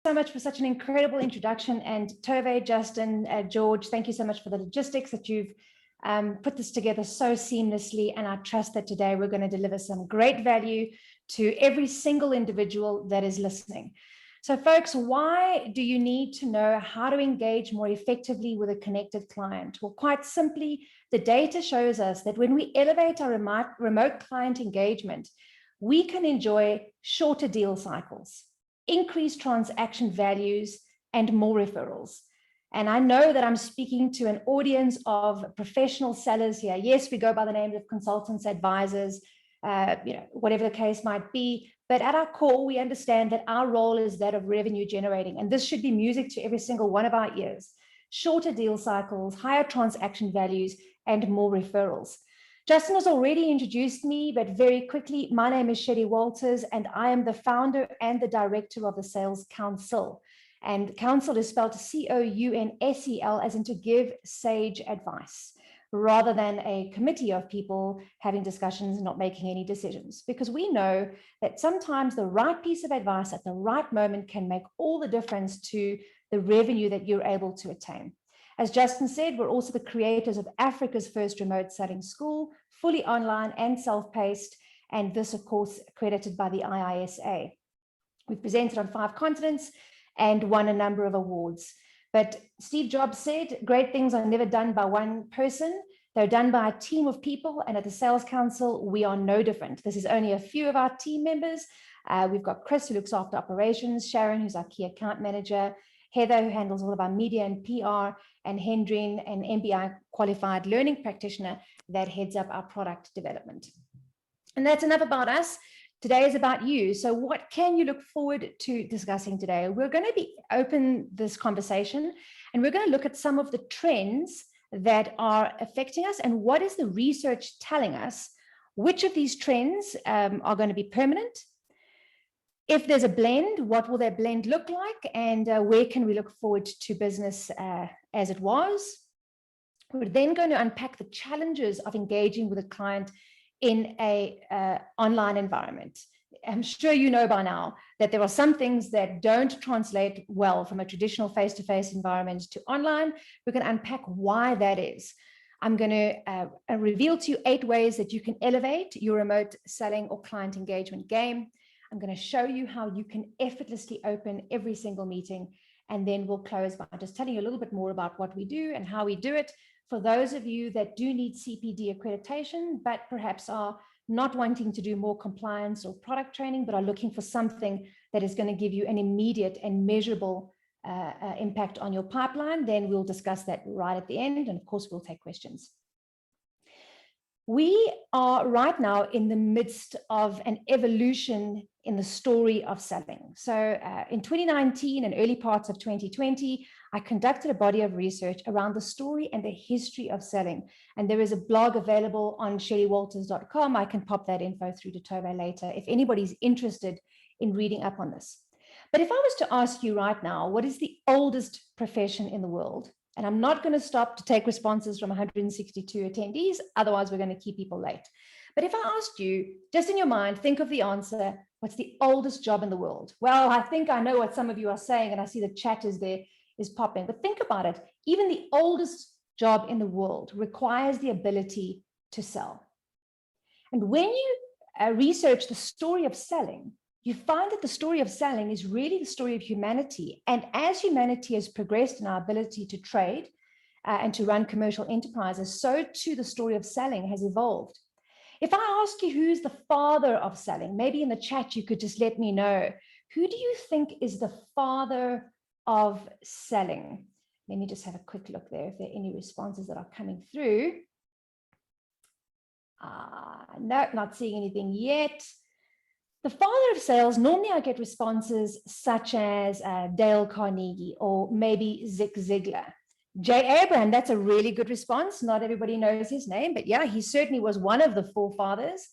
So much for such an incredible introduction. And Tove, Justin, George, thank you so much for the logistics that you've put this together so seamlessly. And I trust that today we're going to deliver some great value to every single individual that is listening. So folks, why do you need to know how to engage more effectively with a connected client? Well, quite simply, the data shows us that when we elevate our remote client engagement, we can enjoy shorter deal cycles, increased transaction values, and more referrals. And I know that I'm speaking to an audience of professional sellers here. Yes, we go by the names of consultants, advisors, whatever the case might be. But at our core, we understand that our role is that of revenue generating. And this should be music to every single one of our ears. Shorter deal cycles, higher transaction values, and more referrals. Justin has already introduced me, but very quickly, my name is Shelley Walters, and I am the founder and the director of the Sales Counsel. And Counsel is spelled Counsel, as in to give sage advice, rather than a committee of people having discussions and not making any decisions. Because we know that sometimes the right piece of advice at the right moment can make all the difference to the revenue that you're able to attain. As Justin said, we're also the creators of Africa's first remote selling school, fully online and self-paced, and this, of course, accredited by the IISA. We've presented on 5 continents and won a number of awards. But Steve Jobs said, great things are never done by one person. They're done by a team of people. And at the Sales Council, we are no different. This is only a few of our team members. We've got Chris, who looks after operations, Sharon, who's our key account manager, Heather, who handles all of our media and PR, and Hendrine, an MBI qualified learning practitioner that heads up our product development. And that's enough about us. Today is about you. So what can you look forward to discussing today? We're going to be open this conversation, and we're going to look at some of the trends that are affecting us and what is the research telling us, which of these trends are going to be permanent. If there's a blend, what will that blend look like, and where can we look forward to business as it was? We're then going to unpack the challenges of engaging with a client in a online environment. I'm sure you know by now that there are some things that don't translate well from a traditional face-to-face environment to online. We're going to unpack why that is. I'm going to reveal to you 8 ways that you can elevate your remote selling or client engagement game. I'm going to show you how you can effortlessly open every single meeting, and then we'll close by just telling you a little bit more about what we do and how we do it. For those of you that do need CPD accreditation, but perhaps are not wanting to do more compliance or product training, but are looking for something that is going to give you an immediate and measurable impact on your pipeline, then we'll discuss that right at the end. And of course, we'll take questions. We are right now in the midst of an evolution in the story of selling. So in 2019 and early parts of 2020, I conducted a body of research around the story and the history of selling. And there is a blog available on shelleywalters.com. I can pop that info through to Tove later if anybody's interested in reading up on this. But if I was to ask you right now, what is the oldest profession in the world? And I'm not going to stop to take responses from 162 attendees, otherwise we're going to keep people late. But if I asked you, just in your mind, think of the answer, what's the oldest job in the world? Well, I think I know what some of you are saying, and I see the chat is popping, but think about it. Even the oldest job in the world requires the ability to sell. And when you research the story of selling, you find that the story of selling is really the story of humanity. And as humanity has progressed in our ability to trade and to run commercial enterprises, so too the story of selling has evolved. If I ask you who's the father of selling, maybe in the chat you could just let me know, who do you think is the father of selling? Let me just have a quick look there if there are any responses that are coming through. No, not seeing anything yet. The father of sales, normally I get responses such as Dale Carnegie or maybe Zig Ziglar. Jay Abraham, that's a really good response. Not everybody knows his name, but yeah, he certainly was one of the forefathers.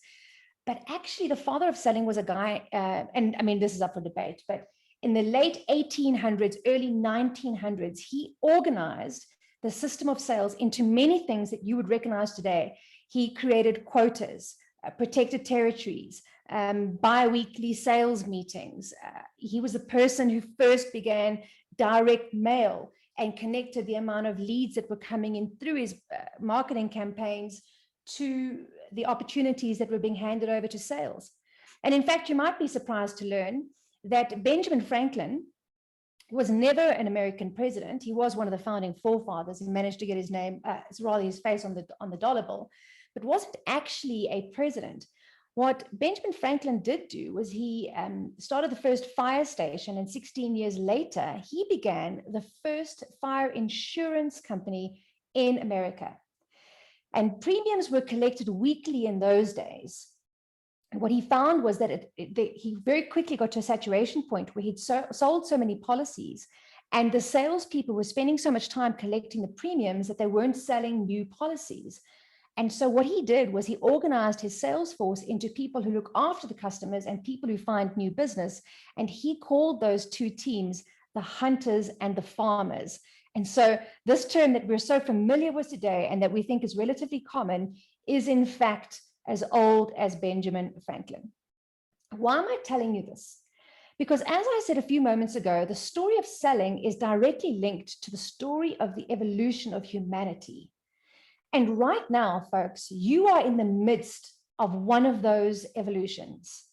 But actually the father of selling was a guy, and I mean, this is up for debate, but in the late 1800s, early 1900s, he organized the system of sales into many things that you would recognize today. He created quotas, protected territories, bi-weekly sales meetings. He was the person who first began direct mail and connected the amount of leads that were coming in through his marketing campaigns to the opportunities that were being handed over to sales. And in fact, you might be surprised to learn that Benjamin Franklin was never an American president. He was one of the founding forefathers and managed to get his name, rather his face on the dollar bill, but wasn't actually a president. What Benjamin Franklin did do was he started the first fire station, and 16 years later, he began the first fire insurance company in America. And premiums were collected weekly in those days. And what he found was that he very quickly got to a saturation point where he'd sold so many policies, and the salespeople were spending so much time collecting the premiums that they weren't selling new policies. And so what he did was he organized his sales force into people who look after the customers and people who find new business. And he called those two teams the hunters and the farmers. And so this term that we're so familiar with today and that we think is relatively common is in fact as old as Benjamin Franklin. Why am I telling you this? Because as I said a few moments ago, the story of selling is directly linked to the story of the evolution of humanity. And right now, folks, you are in the midst of one of those evolutions.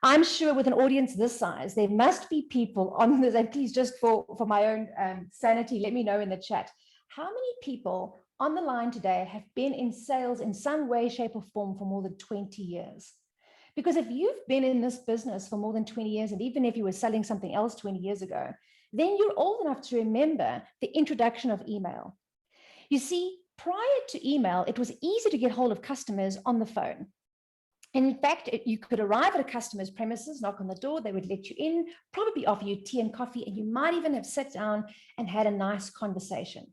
I'm sure with an audience this size, there must be people on this, and please just for my own sanity, let me know in the chat, how many people on the line today have been in sales in some way, shape, or form for more than 20 years? Because if you've been in this business for more than 20 years, and even if you were selling something else 20 years ago, then you're old enough to remember the introduction of email. You see, prior to email, it was easy to get hold of customers on the phone. And in fact, you could arrive at a customer's premises, knock on the door, they would let you in, probably offer you tea and coffee, and you might even have sat down and had a nice conversation.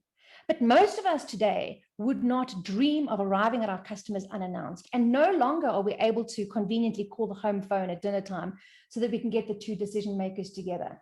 But most of us today would not dream of arriving at our customers unannounced. And no longer are we able to conveniently call the home phone at dinner time so that we can get the two decision makers together.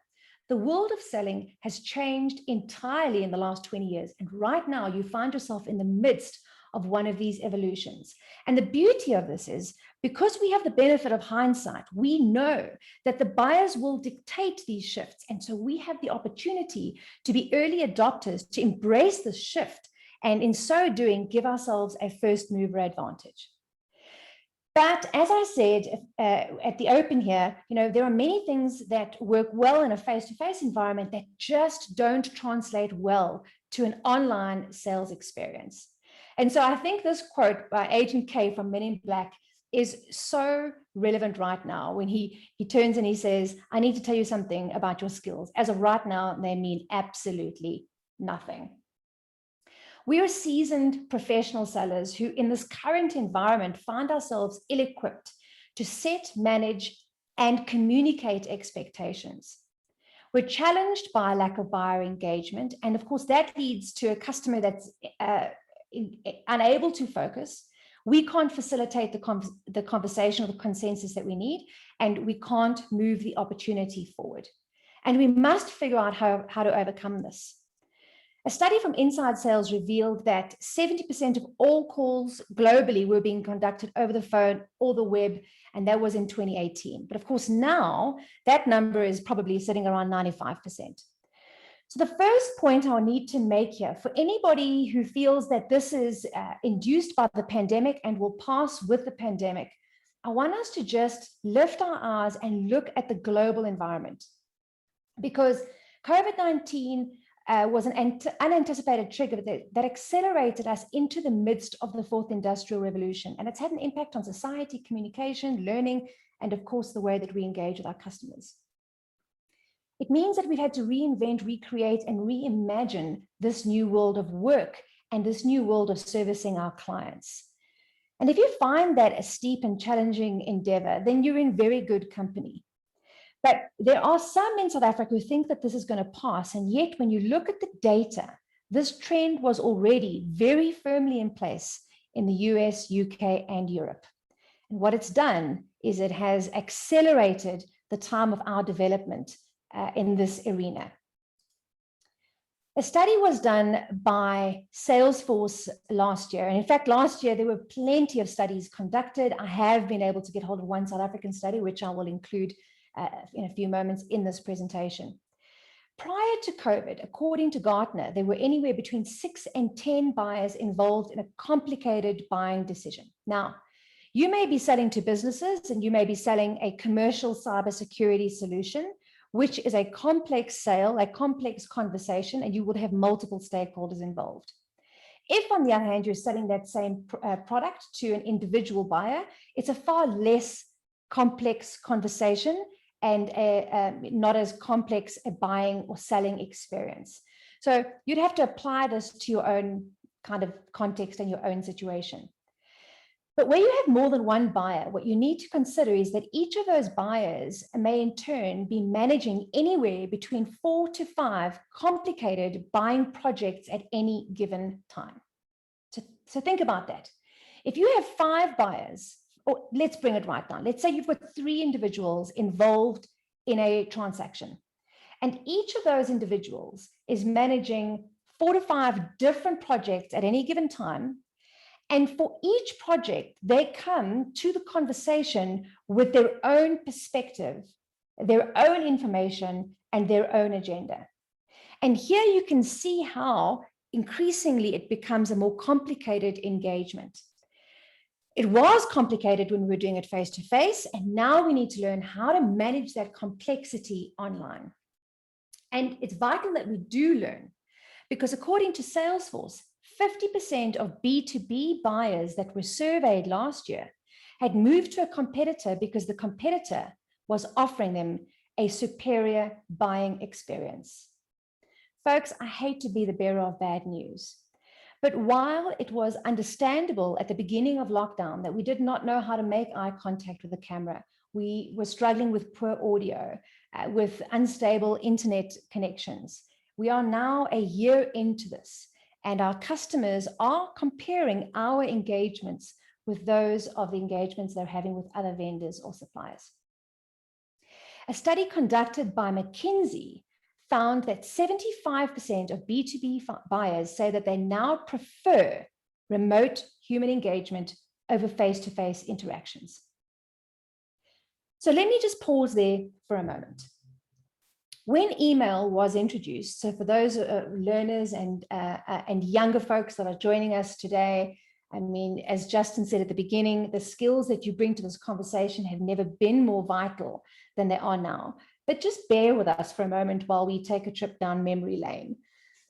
The world of selling has changed entirely in the last 20 years. And right now you find yourself in the midst of one of these evolutions. And the beauty of this is because we have the benefit of hindsight, we know that the buyers will dictate these shifts. And so we have the opportunity to be early adopters, to embrace this shift, and in so doing, give ourselves a first mover advantage. But as I said at the open here, there are many things that work well in a face-to-face environment that just don't translate well to an online sales experience. And so I think this quote by Agent K from Men in Black is so relevant right now when he turns and he says, I need to tell you something about your skills. As of right now, they mean absolutely nothing. We are seasoned professional sellers who in this current environment find ourselves ill-equipped to set, manage, and communicate expectations. We're challenged by a lack of buyer engagement. And of course, that leads to a customer that's unable to focus. We can't facilitate the conversation or the consensus that we need, and we can't move the opportunity forward. And we must figure out how to overcome this. A study from Inside Sales revealed that 70% of all calls globally were being conducted over the phone or the web, and that was in 2018. But of course, now that number is probably sitting around 95%. So the first point I need to make here, for anybody who feels that this is induced by the pandemic and will pass with the pandemic, I want us to just lift our eyes and look at the global environment. Because COVID-19 was an unanticipated trigger that accelerated us into the midst of the fourth industrial revolution. And it's had an impact on society, communication, learning, and of course, the way that we engage with our customers. It means that we've had to reinvent, recreate, and reimagine this new world of work and this new world of servicing our clients. And if you find that a steep and challenging endeavor, then you're in very good company. But there are some in South Africa who think that this is going to pass. And yet, when you look at the data, this trend was already very firmly in place in the US, UK, and Europe. And what it's done is it has accelerated the time of our development in this arena. A study was done by Salesforce last year. And in fact, last year, there were plenty of studies conducted. I have been able to get hold of one South African study, which I will include in a few moments in this presentation. Prior to COVID, according to Gartner, there were anywhere between 6 and 10 buyers involved in a complicated buying decision. Now, you may be selling to businesses and you may be selling a commercial cybersecurity solution, which is a complex sale, a complex conversation, and you would have multiple stakeholders involved. If, on the other hand, you're selling that same product to an individual buyer, it's a far less complex conversation and not as complex a buying or selling experience. So you'd have to apply this to your own kind of context and your own situation. But where you have more than one buyer, what you need to consider is that each of those buyers may in turn be managing anywhere between 4 to 5 complicated buying projects at any given time. So think about that. If you have 5 buyers, or let's bring it right down. Let's say you've got 3 individuals involved in a transaction, and each of those individuals is managing 4 to 5 different projects at any given time. And for each project, they come to the conversation with their own perspective, their own information, and their own agenda. And here you can see how increasingly it becomes a more complicated engagement. It was complicated when we were doing it face-to-face, and now we need to learn how to manage that complexity online. And it's vital that we do learn, because according to Salesforce, 50% of B2B buyers that were surveyed last year had moved to a competitor because the competitor was offering them a superior buying experience. Folks, I hate to be the bearer of bad news, but while it was understandable at the beginning of lockdown that we did not know how to make eye contact with the camera, we were struggling with poor audio, with unstable internet connections. We are now a year into this, and our customers are comparing our engagements with those of the engagements they're having with other vendors or suppliers. A study conducted by McKinsey found that 75% of B2B buyers say that they now prefer remote human engagement over face-to-face interactions. So let me just pause there for a moment. When email was introduced, so for those learners and younger folks that are joining us today, I mean, as Justin said at the beginning, the skills that you bring to this conversation have never been more vital than they are now. But just bear with us for a moment while we take a trip down memory lane.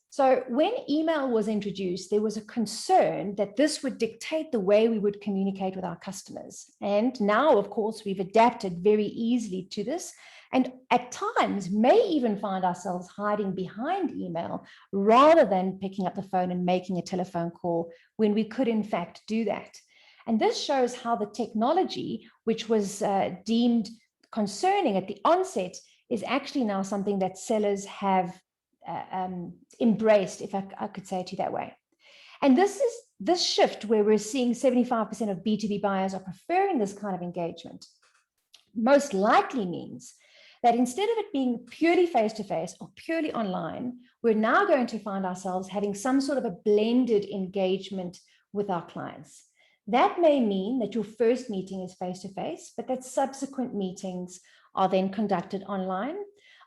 So when email was introduced, there was a concern that this would dictate the way we would communicate with our customers. And now, of course, we've adapted very easily to this, and at times may even find ourselves hiding behind email rather than picking up the phone and making a telephone call when we could in fact do that. And this shows how the technology, which was deemed concerning at the onset, is actually now something that sellers have embraced, if I could say it to you that way. And this shift where we're seeing 75% of B2B buyers are preferring this kind of engagement most likely means that instead of it being purely face-to-face or purely online, we're now going to find ourselves having some sort of a blended engagement with our clients. That may mean that your first meeting is face-to-face, but that subsequent meetings are then conducted online.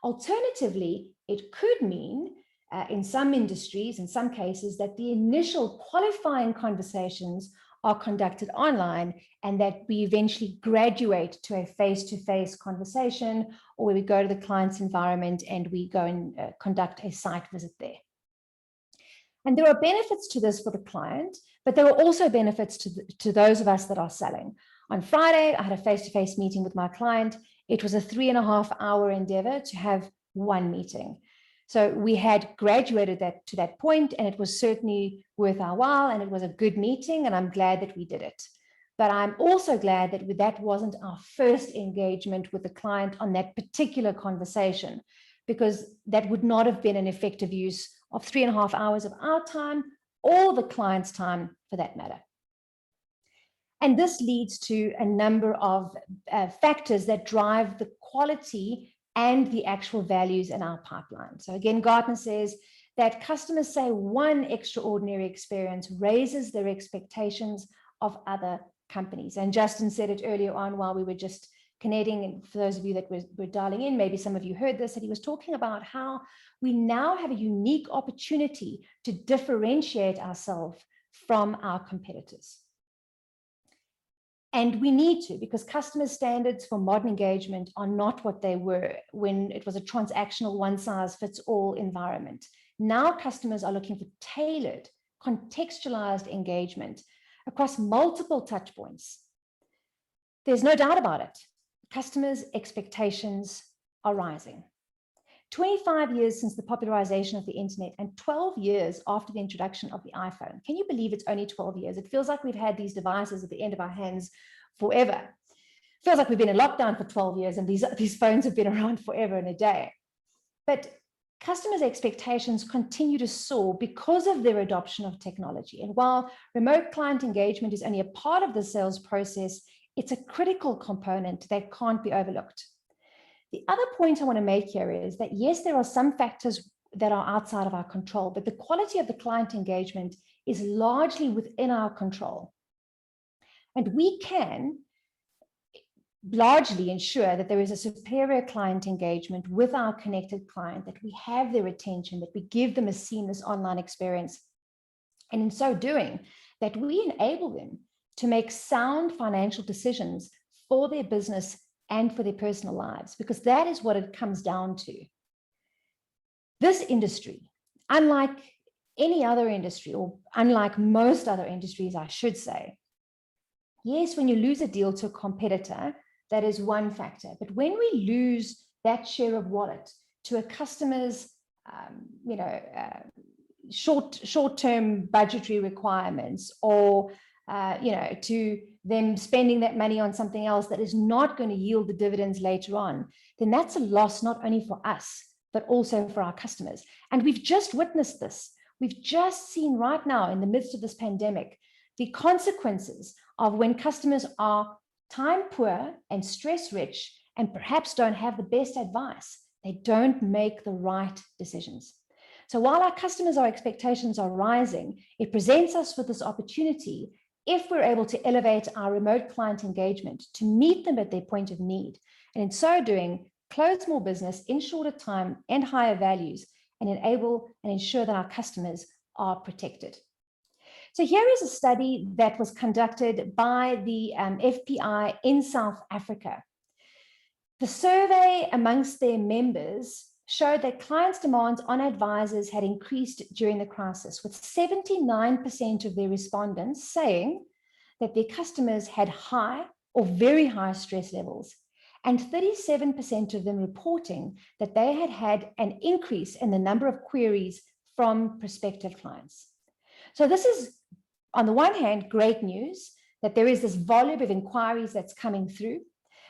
Alternatively, it could mean in some industries, in some cases, that the initial qualifying conversations are conducted online and that we eventually graduate to a face-to-face conversation, or where we go to the client's environment and we go and conduct a site visit there. And there are benefits to this for the client, but there are also benefits to those of us that are selling. On Friday, I had a face-to-face meeting with my client. It was a 3.5-hour endeavor to have one meeting. So we had graduated that to that point, and it was certainly worth our while, and it was a good meeting, and I'm glad that we did it. But I'm also glad that that wasn't our first engagement with the client on that particular conversation, because that would not have been an effective use of 3.5 hours of our time or the client's time for that matter. And this leads to a number of factors that drive the quality and the actual values in our pipeline. So again, Gartner says that customers say one extraordinary experience raises their expectations of other companies. And Justin said it earlier on while we were just connecting, and for those of you that were dialing in, maybe some of you heard this, that he was talking about how we now have a unique opportunity to differentiate ourselves from our competitors. And we need to, because customer standards for modern engagement are not what they were when it was a transactional one-size-fits-all environment. Now customers are looking for tailored, contextualized engagement across multiple touch points. There's no doubt about it. Customers' expectations are rising. 25 years since the popularization of the internet and 12 years after the introduction of the iPhone. Can you believe it's only 12 years? It feels like we've had these devices at the end of our hands forever. It feels like we've been in lockdown for 12 years and these phones have been around forever and a day. But customers' expectations continue to soar because of their adoption of technology. And while remote client engagement is only a part of the sales process, it's a critical component that can't be overlooked. The other point I want to make here is that, yes, there are some factors that are outside of our control, but the quality of the client engagement is largely within our control. And we can largely ensure that there is a superior client engagement with our connected client, that we have their attention, that we give them a seamless online experience. And in so doing, that we enable them to make sound financial decisions for their business and for their personal lives, because that is what it comes down to. This industry, unlike any other industry, or unlike most other industries, I should say, yes, when you lose a deal to a competitor, that is one factor. But when we lose that share of wallet to a customer's short-term budgetary requirements, or to them spending that money on something else that is not going to yield the dividends later on, then that's a loss not only for us, but also for our customers. And we've just witnessed this. We've just seen right now, in the midst of this pandemic, the consequences of when customers are time poor and stress rich and perhaps don't have the best advice. They don't make the right decisions. So while our customers' expectations are rising, it presents us with this opportunity, if we're able to elevate our remote client engagement to meet them at their point of need, and in so doing, close more business in shorter time and higher values, and enable and ensure that our customers are protected. So here is a study that was conducted by the FPI in South Africa. The survey amongst their members showed that clients' demands on advisors had increased during the crisis, with 79% of their respondents saying that their customers had high or very high stress levels, and 37% of them reporting that they had had an increase in the number of queries from prospective clients. So this is, on the one hand, great news, that there is this volume of inquiries that's coming through,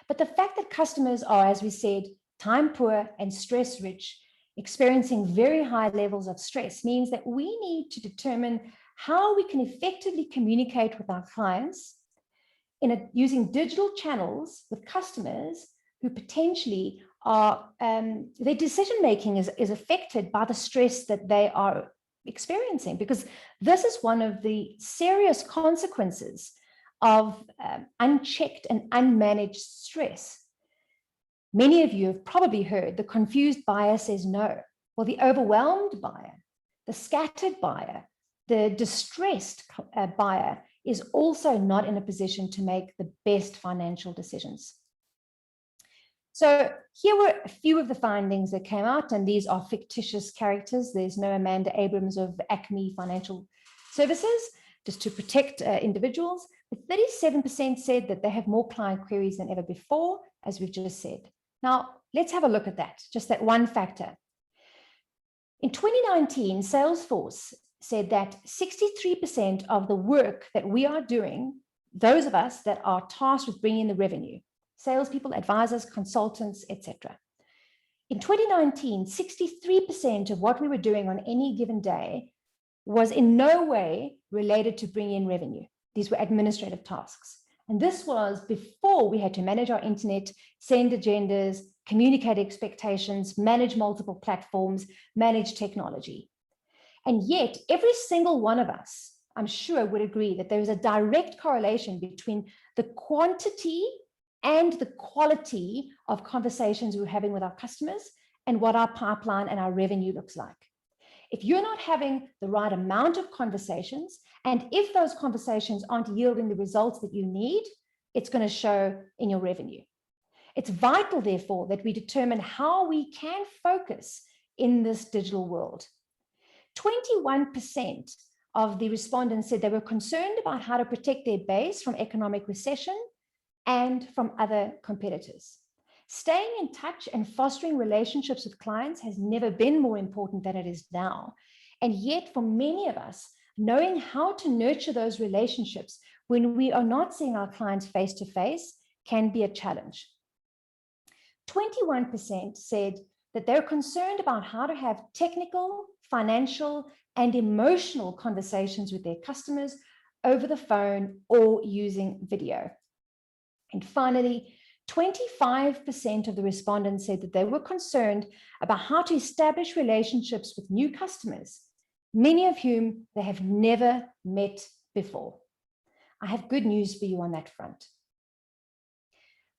but the fact that customers are, as we said, time poor and stress rich, experiencing very high levels of stress, means that we need to determine how we can effectively communicate with our clients using digital channels with customers who potentially are, their decision-making is affected by the stress that they are experiencing, because this is one of the serious consequences of unchecked and unmanaged stress. Many of you have probably heard the confused buyer says no, or the overwhelmed buyer, the scattered buyer, the distressed buyer is also not in a position to make the best financial decisions. So here were a few of the findings that came out, and these are fictitious characters. There's no Amanda Abrams of Acme Financial Services, just to protect individuals. But 37% said that they have more client queries than ever before, as we've just said. Now, let's have a look at that, just that one factor. In 2019, Salesforce said that 63% of the work that we are doing, those of us that are tasked with bringing in the revenue, salespeople, advisors, consultants, etc. In 2019, 63% of what we were doing on any given day was in no way related to bringing in revenue. These were administrative tasks. And this was before we had to manage our internet, send agendas, communicate expectations, manage multiple platforms, manage technology. And yet, every single one of us, I'm sure, would agree that there is a direct correlation between the quantity and the quality of conversations we're having with our customers and what our pipeline and our revenue looks like. If you're not having the right amount of conversations, and if those conversations aren't yielding the results that you need, it's going to show in your revenue. It's vital, therefore, that we determine how we can focus in this digital world. 21% of the respondents said they were concerned about how to protect their base from economic recession and from other competitors. Staying in touch and fostering relationships with clients has never been more important than it is now. And yet, for many of us, knowing how to nurture those relationships when we are not seeing our clients face to face can be a challenge. 21% said that they're concerned about how to have technical, financial, and emotional conversations with their customers over the phone or using video. And finally, 25% of the respondents said that they were concerned about how to establish relationships with new customers, many of whom they have never met before. I have good news for you on that front.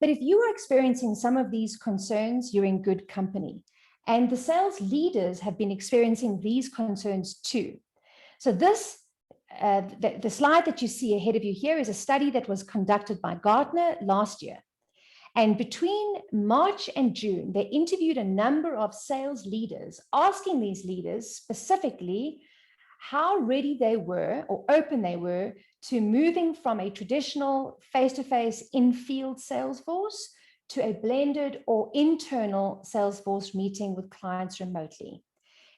But if you are experiencing some of these concerns, you're in good company. And the sales leaders have been experiencing these concerns too. So this, the slide that you see ahead of you here is a study that was conducted by Gartner last year. And between March and June, they interviewed a number of sales leaders, asking these leaders specifically how ready they were or open they were to moving from a traditional face-to-face in-field sales force to a blended or internal sales force meeting with clients remotely.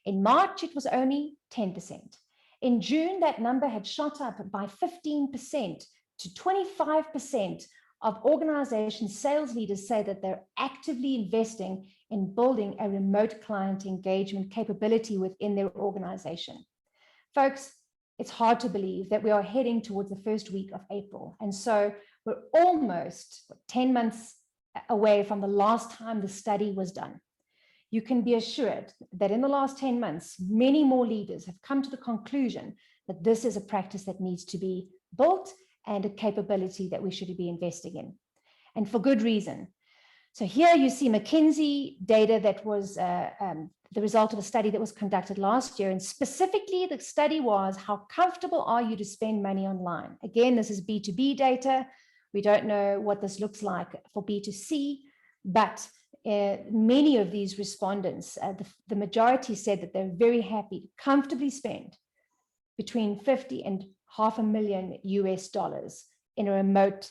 In March, it was only 10%. In June, that number had shot up by 15% to 25% of organization sales leaders say that they're actively investing in building a remote client engagement capability within their organization. Folks, it's hard to believe that we are heading towards the first week of April. And so we're almost 10 months away from the last time the study was done. You can be assured that in the last 10 months, many more leaders have come to the conclusion that this is a practice that needs to be built and a capability that we should be investing in, and for good reason. So here you see McKinsey data that was the result of a study that was conducted last year. And specifically, the study was, how comfortable are you to spend money online? Again, this is B2B data. We don't know what this looks like for B2C, but many of these respondents, the majority said that they're very happy to comfortably spend between $50,000 and $500,000 US in a remote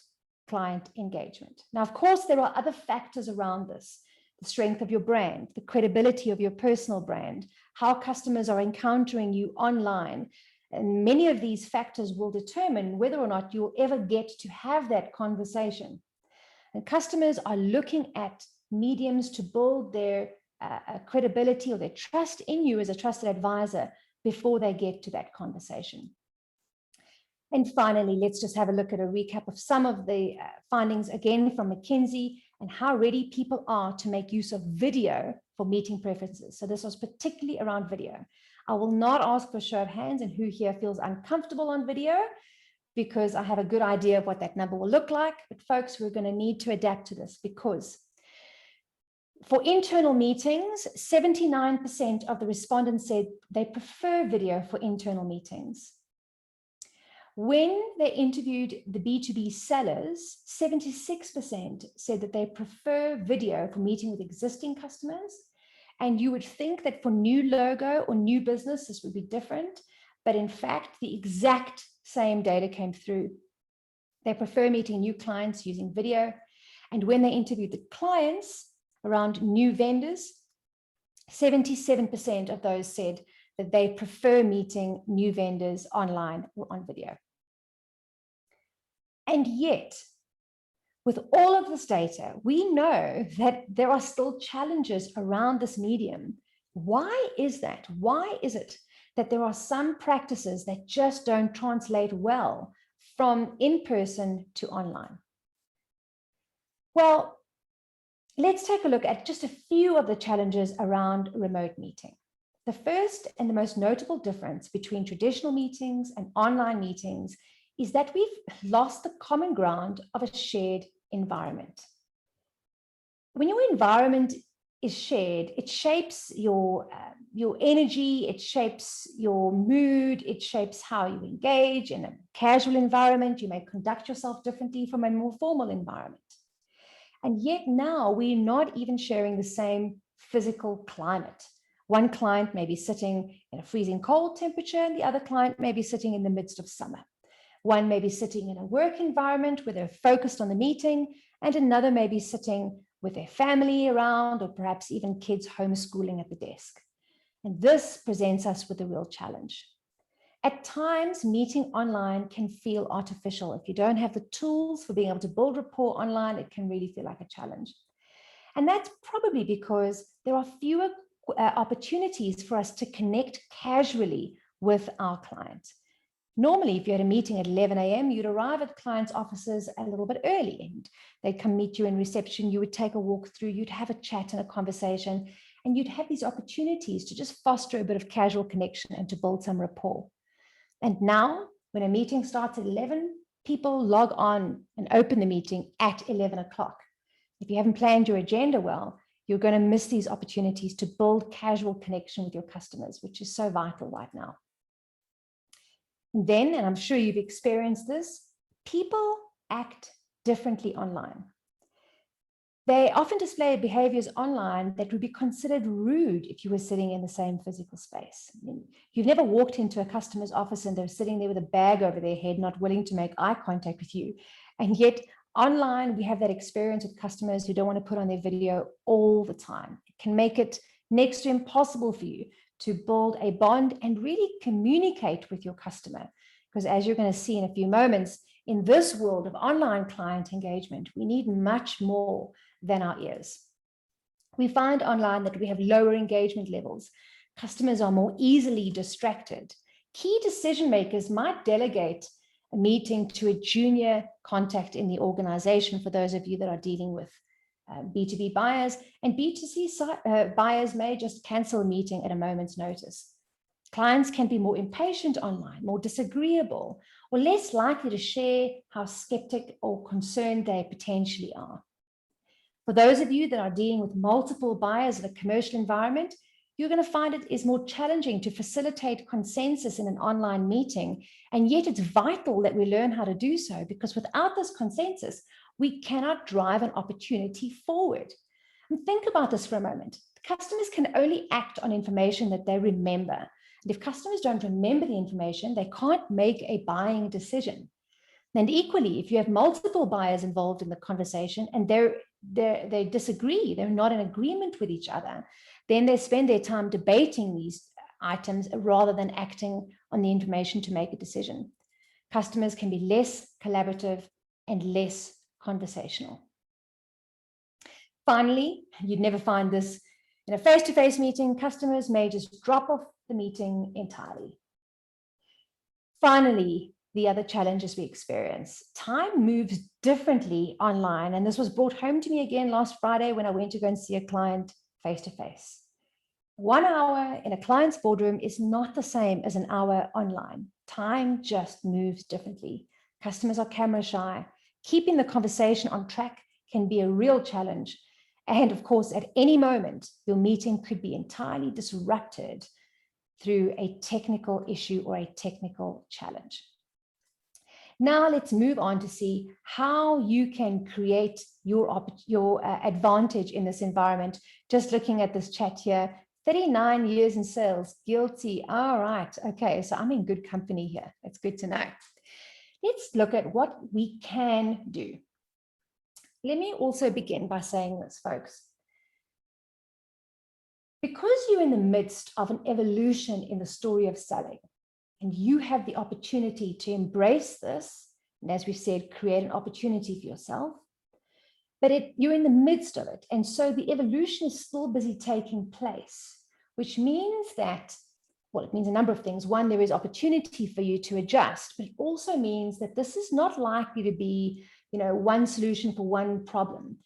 client engagement. Now, of course, there are other factors around this: the strength of your brand, the credibility of your personal brand, how customers are encountering you online. And many of these factors will determine whether or not you'll ever get to have that conversation. And customers are looking at mediums to build their credibility or their trust in you as a trusted advisor before they get to that conversation. And finally, let's just have a look at a recap of some of the findings, again from McKinsey, and how ready people are to make use of video for meeting preferences. So this was particularly around video. I will not ask for a show of hands and who here feels uncomfortable on video, because I have a good idea of what that number will look like. But folks, we're going to need to adapt to this, because for internal meetings, 79% of the respondents said they prefer video for internal meetings. When they interviewed the B2B sellers, 76% said that they prefer video for meeting with existing customers. And you would think that for new logo or new business, this would be different. But in fact, the exact same data came through. They prefer meeting new clients using video. And when they interviewed the clients around new vendors, 77% of those said that they prefer meeting new vendors online or on video. And yet, with all of this data, we know that there are still challenges around this medium. Why is that? Why is it that there are some practices that just don't translate well from in-person to online? Well, Let's take a look at just a few of the challenges around remote meeting. The first and the most notable difference between traditional meetings and online meetings is that we've lost the common ground of a shared environment. When your environment is shared, it shapes your energy, it shapes your mood, it shapes how you engage. In a casual environment, you may conduct yourself differently from a more formal environment. And yet now we're not even sharing the same physical climate. One client may be sitting in a freezing cold temperature, and the other client may be sitting in the midst of summer. One may be sitting in a work environment where they're focused on the meeting, and another may be sitting with their family around, or perhaps even kids homeschooling at the desk. And this presents us with a real challenge. At times, meeting online can feel artificial. If you don't have the tools for being able to build rapport online, it can really feel like a challenge. And that's probably because there are fewer opportunities for us to connect casually with our client. Normally, if you had a meeting at 11 a.m., you'd arrive at clients' offices a little bit early, and they'd come meet you in reception. You would take a walk through, you'd have a chat and a conversation, and you'd have these opportunities to just foster a bit of casual connection and to build some rapport. And now, when a meeting starts at 11, people log on and open the meeting at 11 o'clock. If you haven't planned your agenda well, you're going to miss these opportunities to build casual connection with your customers, which is so vital right now. And then, and I'm sure you've experienced this, people act differently online. They often display behaviors online that would be considered rude if you were sitting in the same physical space. I mean, you've never walked into a customer's office and they're sitting there with a bag over their head, not willing to make eye contact with you. And yet online, we have that experience with customers who don't want to put on their video all the time. It can make it next to impossible for you to build a bond and really communicate with your customer. Because as you're going to see in a few moments, in this world of online client engagement, we need much more than our ears. We find online that we have lower engagement levels. Customers are more easily distracted. Key decision makers might delegate a meeting to a junior contact in the organization, for those of you that are dealing with B2B buyers, and B2C buyers may just cancel a meeting at a moment's notice. Clients can be more impatient online, more disagreeable, or less likely to share how skeptic or concerned they potentially are. For those of you that are dealing with multiple buyers in a commercial environment, you're going to find it is more challenging to facilitate consensus in an online meeting, and yet it's vital that we learn how to do so, because without this consensus, we cannot drive an opportunity forward. And think about this for a moment. Customers can only act on information that they remember. And if customers don't remember the information, they can't make a buying decision. And equally, if you have multiple buyers involved in the conversation and they disagree, they're not in agreement with each other, then they spend their time debating these items rather than acting on the information to make a decision. Customers can be less collaborative and less conversational. Finally, you'd never find this in a face-to-face meeting. Customers may just drop off the meeting entirely. Finally, the other challenges we experience. Time moves differently online, and this was brought home to me again last Friday when I went to go and see a client face-to-face. 1 hour in a client's boardroom is not the same as an hour online. Time just moves differently. Customers are camera shy. Keeping the conversation on track can be a real challenge. And of course, at any moment, your meeting could be entirely disrupted through a technical issue or a technical challenge. Now let's move on to see how you can create your advantage in this environment. Just looking at this chat here, 39 years in sales, guilty. All right, okay, so I'm in good company here. It's good to know. Let's look at what we can do. Let me also begin by saying this, folks. Because you're in the midst of an evolution in the story of selling, and you have the opportunity to embrace this, and as we said, create an opportunity for yourself, but you're in the midst of it. And so the evolution is still busy taking place, which means that, well, it means a number of things. One, there is opportunity for you to adjust, but it also means that this is not likely to be, one solution for one problem.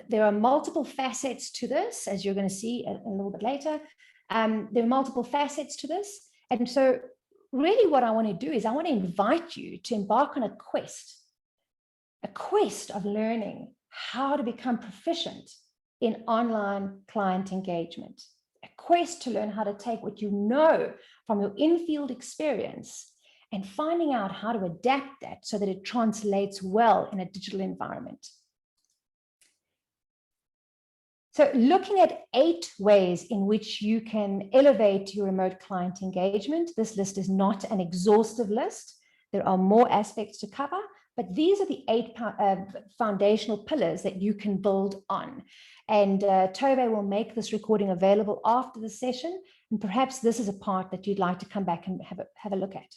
There are multiple facets to this, as you're going to see a little bit later. There are multiple facets to this. And so really what I want to do is I want to invite you to embark on a quest of learning how to become proficient in online client engagement, a quest to learn how to take what you know from your in-field experience and finding out how to adapt that so that it translates well in a digital environment. So looking at 8 ways in which you can elevate your remote client engagement. This list is not an exhaustive list. There are more aspects to cover, but these are the 8 foundational pillars that you can build on. And Tove will make this recording available after the session. And perhaps this is a part that you'd like to come back and have a look at.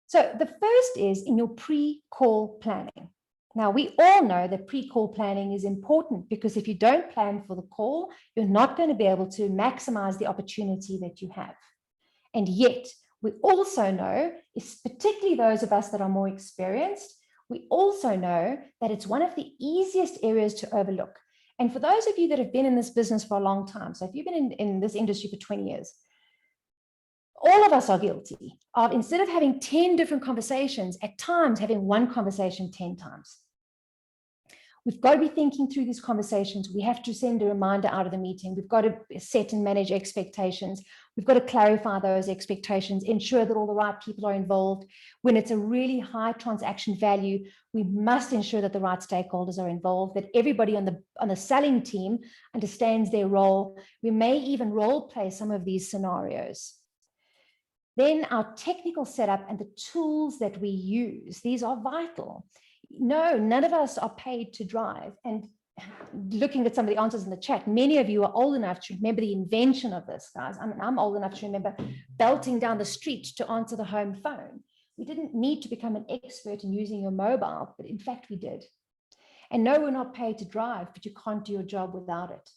So the first is in your pre-call planning. Now, we all know that pre-call planning is important because if you don't plan for the call, you're not going to be able to maximize the opportunity that you have. And yet, we also know, particularly those of us that are more experienced, we also know that it's one of the easiest areas to overlook. And for those of you that have been in this business for a long time, so if you've been in this industry for 20 years, all of us are guilty of, instead of having 10 different conversations, at times having one conversation 10 times. We've got to be thinking through these conversations. We have to send a reminder out of the meeting. We've got to set and manage expectations. We've got to clarify those expectations, ensure that all the right people are involved. When it's a really high transaction value, we must ensure that the right stakeholders are involved, that everybody on the selling team understands their role. We may even role play some of these scenarios. Then our technical setup and the tools that we use, these are vital. No, none of us are paid to drive. And looking at some of the answers in the chat, many of you are old enough to remember the invention of this, guys. I mean, I'm old enough to remember belting down the street to answer the home phone. We didn't need to become an expert in using your mobile, but in fact we did. And no, we're not paid to drive, but you can't do your job without it.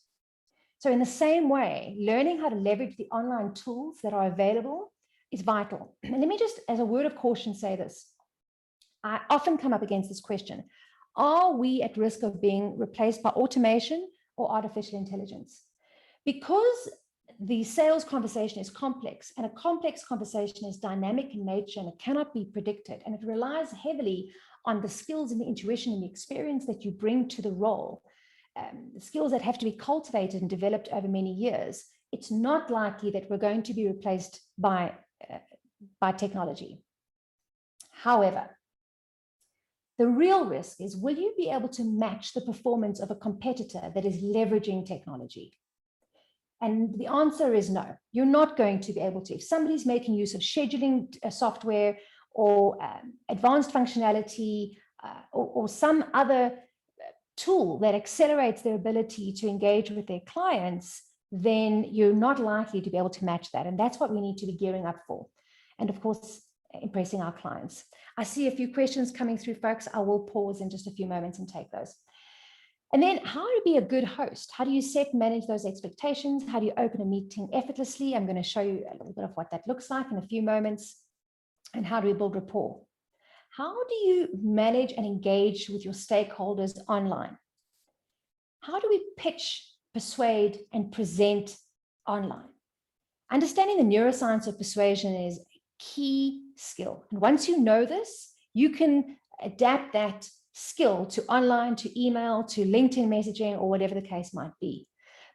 So in the same way, learning how to leverage the online tools that are available is vital. And let me just, as a word of caution, say this. I often come up against this question. Are we at risk of being replaced by automation or artificial intelligence? Because the sales conversation is complex, and a complex conversation is dynamic in nature, and it cannot be predicted, and it relies heavily on the skills and the intuition and the experience that you bring to the role, the skills that have to be cultivated and developed over many years. It's not likely that we're going to be replaced by technology. However, the real risk is, will you be able to match the performance of a competitor that is leveraging technology? And the answer is no, you're not going to be able to. If somebody's making use of scheduling software or advanced functionality or some other tool that accelerates their ability to engage with their clients, then you're not likely to be able to match that. And that's what we need to be gearing up for. And of course, impressing our clients. I see a few questions coming through, folks. I will pause in just a few moments and take those. And then how to be a good host. How do you set and manage those expectations? How do you open a meeting effortlessly? I'm going to show you a little bit of what that looks like in a few moments. And how do we build rapport? How do you manage and engage with your stakeholders online? How do we pitch, persuade, and present online? Understanding the neuroscience of persuasion is a key skill. And once you know this, you can adapt that skill to online, to email, to LinkedIn messaging, or whatever the case might be.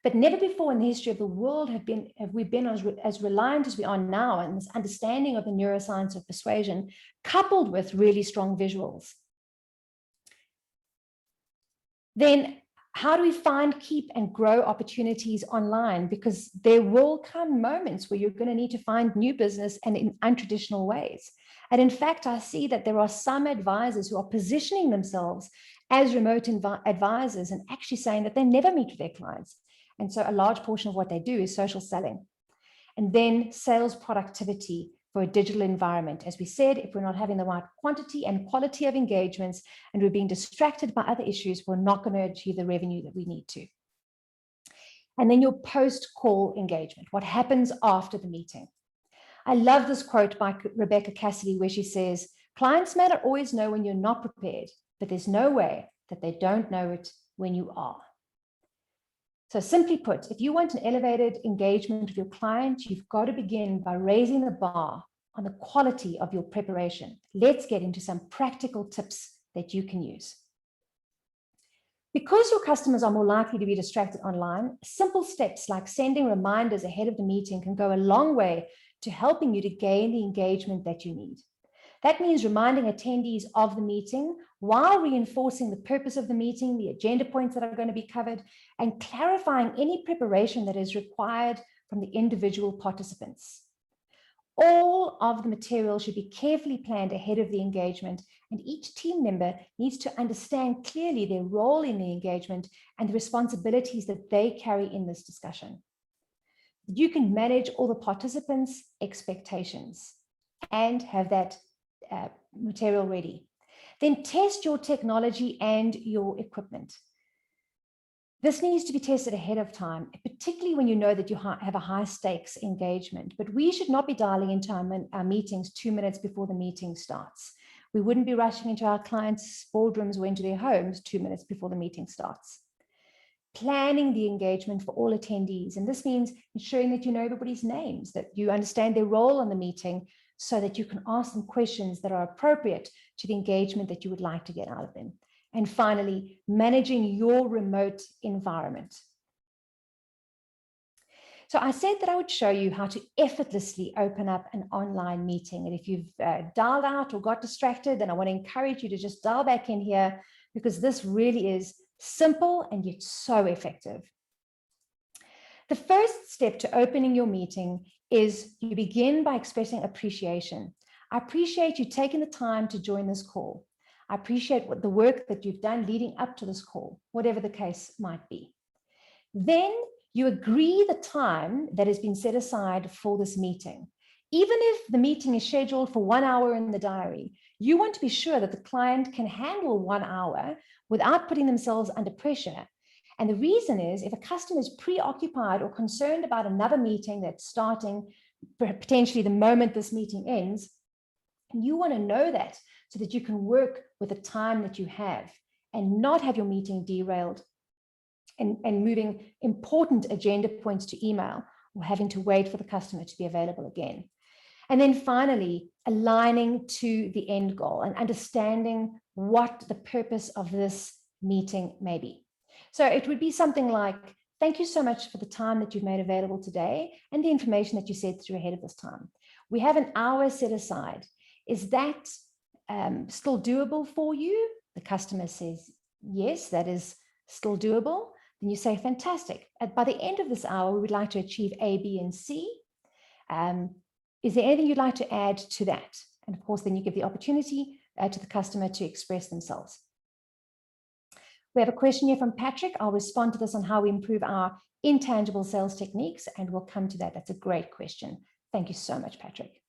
But never before in the history of the world have we been as reliant as we are now in this understanding of the neuroscience of persuasion, coupled with really strong visuals. Then how do we find, keep, and grow opportunities online? Because there will come moments where you're going to need to find new business and in untraditional ways. And in fact, I see that there are some advisors who are positioning themselves as remote advisors and actually saying that they never meet with their clients. And so a large portion of what they do is social selling. And then sales productivity for a digital environment. As we said, if we're not having the right quantity and quality of engagements and we're being distracted by other issues, we're not going to achieve the revenue that we need to. And then your post-call engagement, what happens after the meeting. I love this quote by Rebecca Cassidy where she says, clients may not always know when you're not prepared, but there's no way that they don't know it when you are. So simply put, if you want an elevated engagement with your client, you've got to begin by raising the bar on the quality of your preparation. Let's get into some practical tips that you can use. Because your customers are more likely to be distracted online, simple steps like sending reminders ahead of the meeting can go a long way to helping you to gain the engagement that you need. That means reminding attendees of the meeting while reinforcing the purpose of the meeting, the agenda points that are going to be covered, and clarifying any preparation that is required from the individual participants. All of the material should be carefully planned ahead of the engagement, and each team member needs to understand clearly their role in the engagement and the responsibilities that they carry in this discussion. You can manage all the participants' expectations and have that material ready. Then test your technology and your equipment. This needs to be tested ahead of time, particularly when you know that you have a high stakes engagement. But we should not be dialing into our meetings 2 minutes before the meeting starts. We wouldn't be rushing into our clients' boardrooms or into their homes 2 minutes before the meeting starts. Planning the engagement for all attendees. And this means ensuring that you know everybody's names, that you understand their role in the meeting, so that you can ask them questions that are appropriate to the engagement that you would like to get out of them. And finally, managing your remote environment. So I said that I would show you how to effortlessly open up an online meeting. And if you've dialed out or got distracted, then I want to encourage you to just dial back in here, because this really is simple and yet so effective. The first step to opening your meeting is you begin by expressing appreciation. I appreciate you taking the time to join this call. I appreciate the work that you've done leading up to this call, whatever the case might be. Then you agree the time that has been set aside for this meeting. Even if the meeting is scheduled for 1 hour in the diary, you want to be sure that the client can handle 1 hour without putting themselves under pressure. And the reason is, if a customer is preoccupied or concerned about another meeting that's starting potentially the moment this meeting ends, you want to know that so that you can work with the time that you have and not have your meeting derailed and moving important agenda points to email or having to wait for the customer to be available again. And then finally, aligning to the end goal and understanding what the purpose of this meeting may be. So it would be something like, thank you so much for the time that you've made available today and the information that you said through ahead of this time. We have an hour set aside. Is that still doable for you? The customer says, yes, that is still doable. Then you say, fantastic. By the end of this hour, we would like to achieve A, B, and C. Is there anything you'd like to add to that? And of course, then you give the opportunity to the customer to express themselves. We have a question here from Patrick. I'll respond to this on how we improve our intangible sales techniques, and we'll come to that. That's a great question. Thank you so much, Patrick.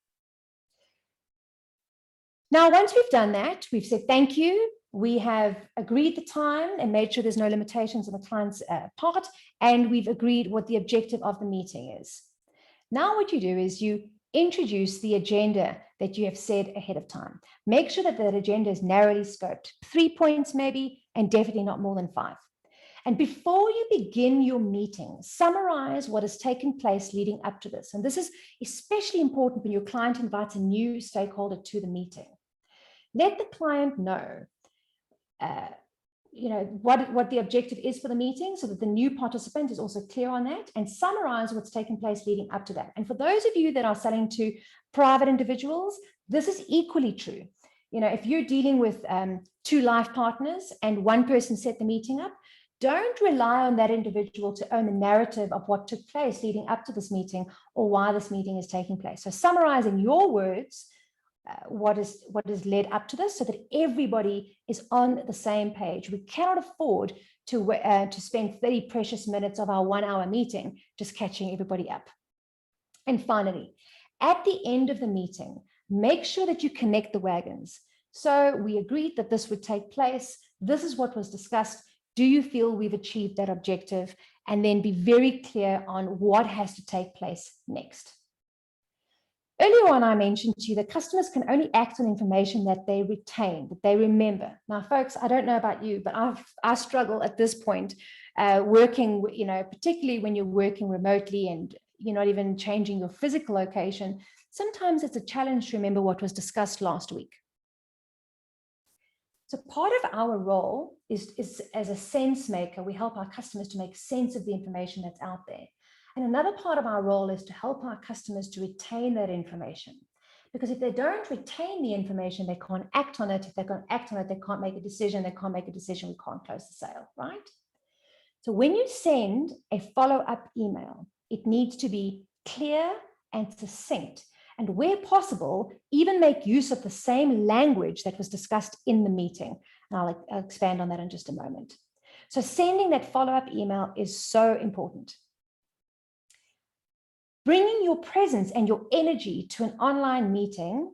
Now, once we've done that, we've said thank you. We have agreed the time and made sure there's no limitations on the client's part, and we've agreed what the objective of the meeting is. Now what you do is you introduce the agenda that you have said ahead of time. Make sure that that agenda is narrowly scoped, 3 points maybe, and definitely not more than 5. And before you begin your meeting, summarize what has taken place leading up to this. And this is especially important when your client invites a new stakeholder to the meeting. Let the client know what the objective is for the meeting, so that the new participant is also clear on that, and summarize what's taken place leading up to that. And for those of you that are selling to private individuals, this is equally true. If you're dealing with 2 life partners and one person set the meeting up, don't rely on that individual to own the narrative of what took place leading up to this meeting or why this meeting is taking place. So summarizing your words, what is led up to this, so that everybody is on the same page. We cannot afford to spend 30 precious minutes of our 1 hour meeting just catching everybody up. And finally, at the end of the meeting, make sure that you connect the wagons. So we agreed that this would take place. This is what was discussed. Do you feel we've achieved that objective? And then be very clear on what has to take place next. Earlier on, I mentioned to you that customers can only act on information that they retain, that they remember. Now, folks, I don't know about you, but I struggle at this point working, particularly when you're working remotely and you're not even changing your physical location. Sometimes it's a challenge to remember what was discussed last week. So part of our role is as a sense maker, we help our customers to make sense of the information that's out there. And another part of our role is to help our customers to retain that information. Because if they don't retain the information, they can't act on it. If they can't act on it, they can't make a decision. They can't make a decision, we can't close the sale, right? So when you send a follow-up email, it needs to be clear and succinct. And where possible, even make use of the same language that was discussed in the meeting. And I'll expand on that in just a moment. So sending that follow-up email is so important. Bringing your presence and your energy to an online meeting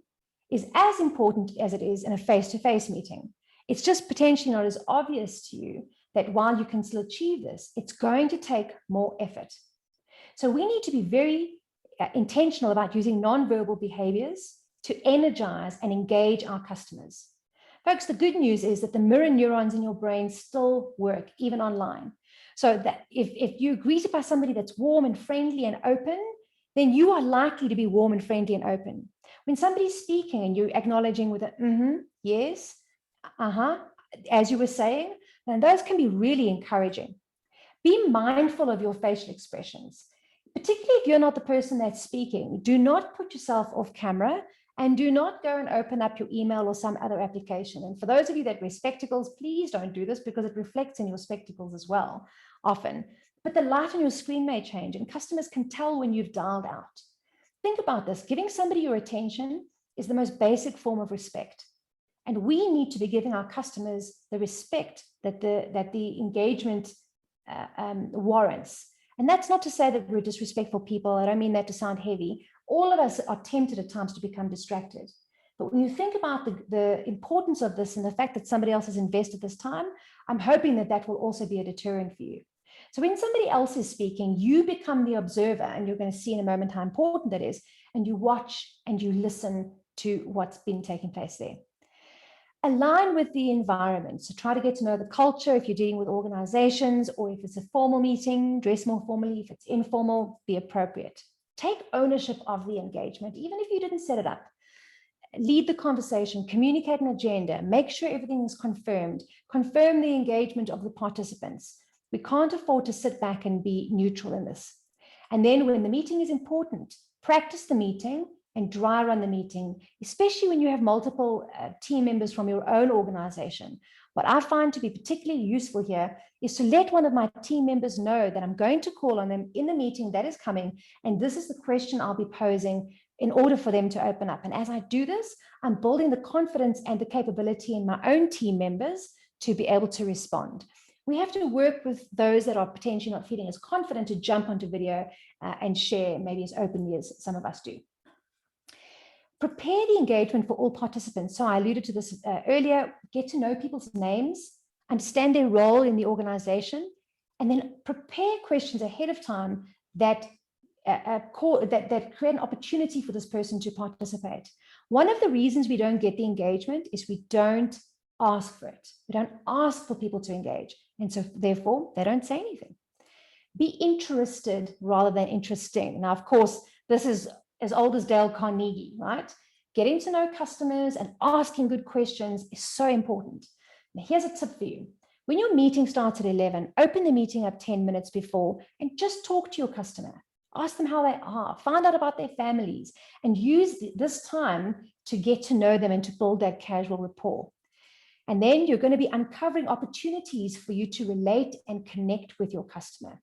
is as important as it is in a face-to-face meeting. It's just potentially not as obvious to you that while you can still achieve this, it's going to take more effort. So we need to be very intentional about using nonverbal behaviors to energize and engage our customers. Folks, the good news is that the mirror neurons in your brain still work, even online. So that if you're greeted by somebody that's warm and friendly and open, then you are likely to be warm and friendly and open. When somebody's speaking and you're acknowledging with a yes, as you were saying, then those can be really encouraging. Be mindful of your facial expressions. Particularly if you're not the person that's speaking, do not put yourself off camera and do not go and open up your email or some other application. And for those of you that wear spectacles, please don't do this because it reflects in your spectacles as well, often. But the light on your screen may change and customers can tell when you've dialed out. Think about this. Giving somebody your attention is the most basic form of respect. And we need to be giving our customers the respect that the engagement warrants. And that's not to say that we're disrespectful people. I don't mean that to sound heavy. All of us are tempted at times to become distracted. But when you think about the importance of this and the fact that somebody else has invested this time, I'm hoping that that will also be a deterrent for you. So when somebody else is speaking, you become the observer, and you're going to see in a moment how important that is. And you watch and you listen to what's been taking place there. Align with the environment. So try to get to know the culture if you're dealing with organizations, or if it's a formal meeting, dress more formally. If it's informal, be appropriate. Take ownership of the engagement, even if you didn't set it up. Lead the conversation, communicate an agenda, make sure everything is confirmed, confirm the engagement of the participants. We can't afford to sit back and be neutral in this. And then when the meeting is important, practice the meeting and dry run the meeting, especially when you have multiple team members from your own organization. What I find to be particularly useful here is to let one of my team members know that I'm going to call on them in the meeting that is coming, and this is the question I'll be posing in order for them to open up. And as I do this, I'm building the confidence and the capability in my own team members to be able to respond. We have to work with those that are potentially not feeling as confident to jump onto video and share maybe as openly as some of us do. Prepare the engagement for all participants. So I alluded to this earlier. Get to know people's names, understand their role in the organization, and then prepare questions ahead of time that create an opportunity for this person to participate. One of the reasons we don't get the engagement is we don't ask for it. We don't ask for people to engage. And so therefore, they don't say anything. Be interested rather than interesting. Now, of course, this is as old as Dale Carnegie, right? Getting to know customers and asking good questions is so important. Now, here's a tip for you. When your meeting starts at 11, open the meeting up 10 minutes before and just talk to your customer. Ask them how they are, find out about their families, and use this time to get to know them and to build that casual rapport. And then you're going to be uncovering opportunities for you to relate and connect with your customer.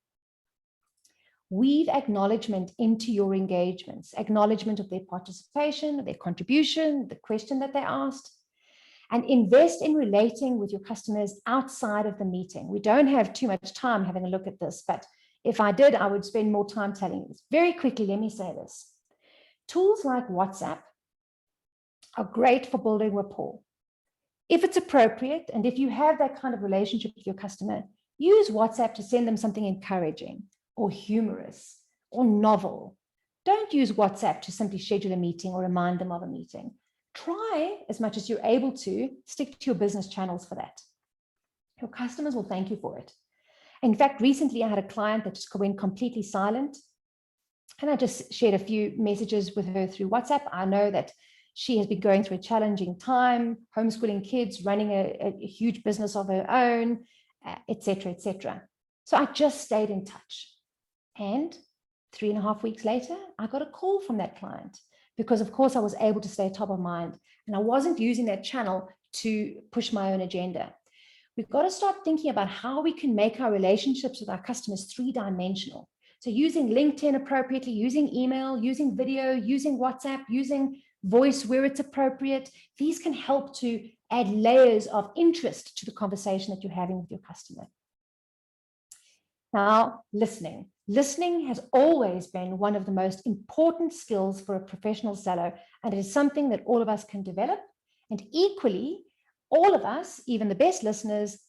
Weave acknowledgement into your engagements, acknowledgement of their participation, their contribution, the question that they asked, and invest in relating with your customers outside of the meeting. We don't have too much time having a look at this, but if I did, I would spend more time telling you this. Very quickly, let me say this. Tools like WhatsApp are great for building rapport. If it's appropriate, and if you have that kind of relationship with your customer, use WhatsApp to send them something encouraging or humorous or novel. Don't use WhatsApp to simply schedule a meeting or remind them of a meeting. Try, as much as you're able to, stick to your business channels for that. Your customers will thank you for it. In fact, recently I had a client that just went completely silent, and I just shared a few messages with her through WhatsApp. I know that she has been going through a challenging time, homeschooling kids, running a huge business of her own, etc., etc. So I just stayed in touch. And 3.5 weeks later, I got a call from that client because, of course, I was able to stay top of mind, and I wasn't using that channel to push my own agenda. We've got to start thinking about how we can make our relationships with our customers three-dimensional. So using LinkedIn appropriately, using email, using video, using WhatsApp, using voice where it's appropriate. These can help to add layers of interest to the conversation that you're having with your customer. Now, listening. Listening has always been one of the most important skills for a professional seller, and it is something that all of us can develop. And equally, all of us, even the best listeners,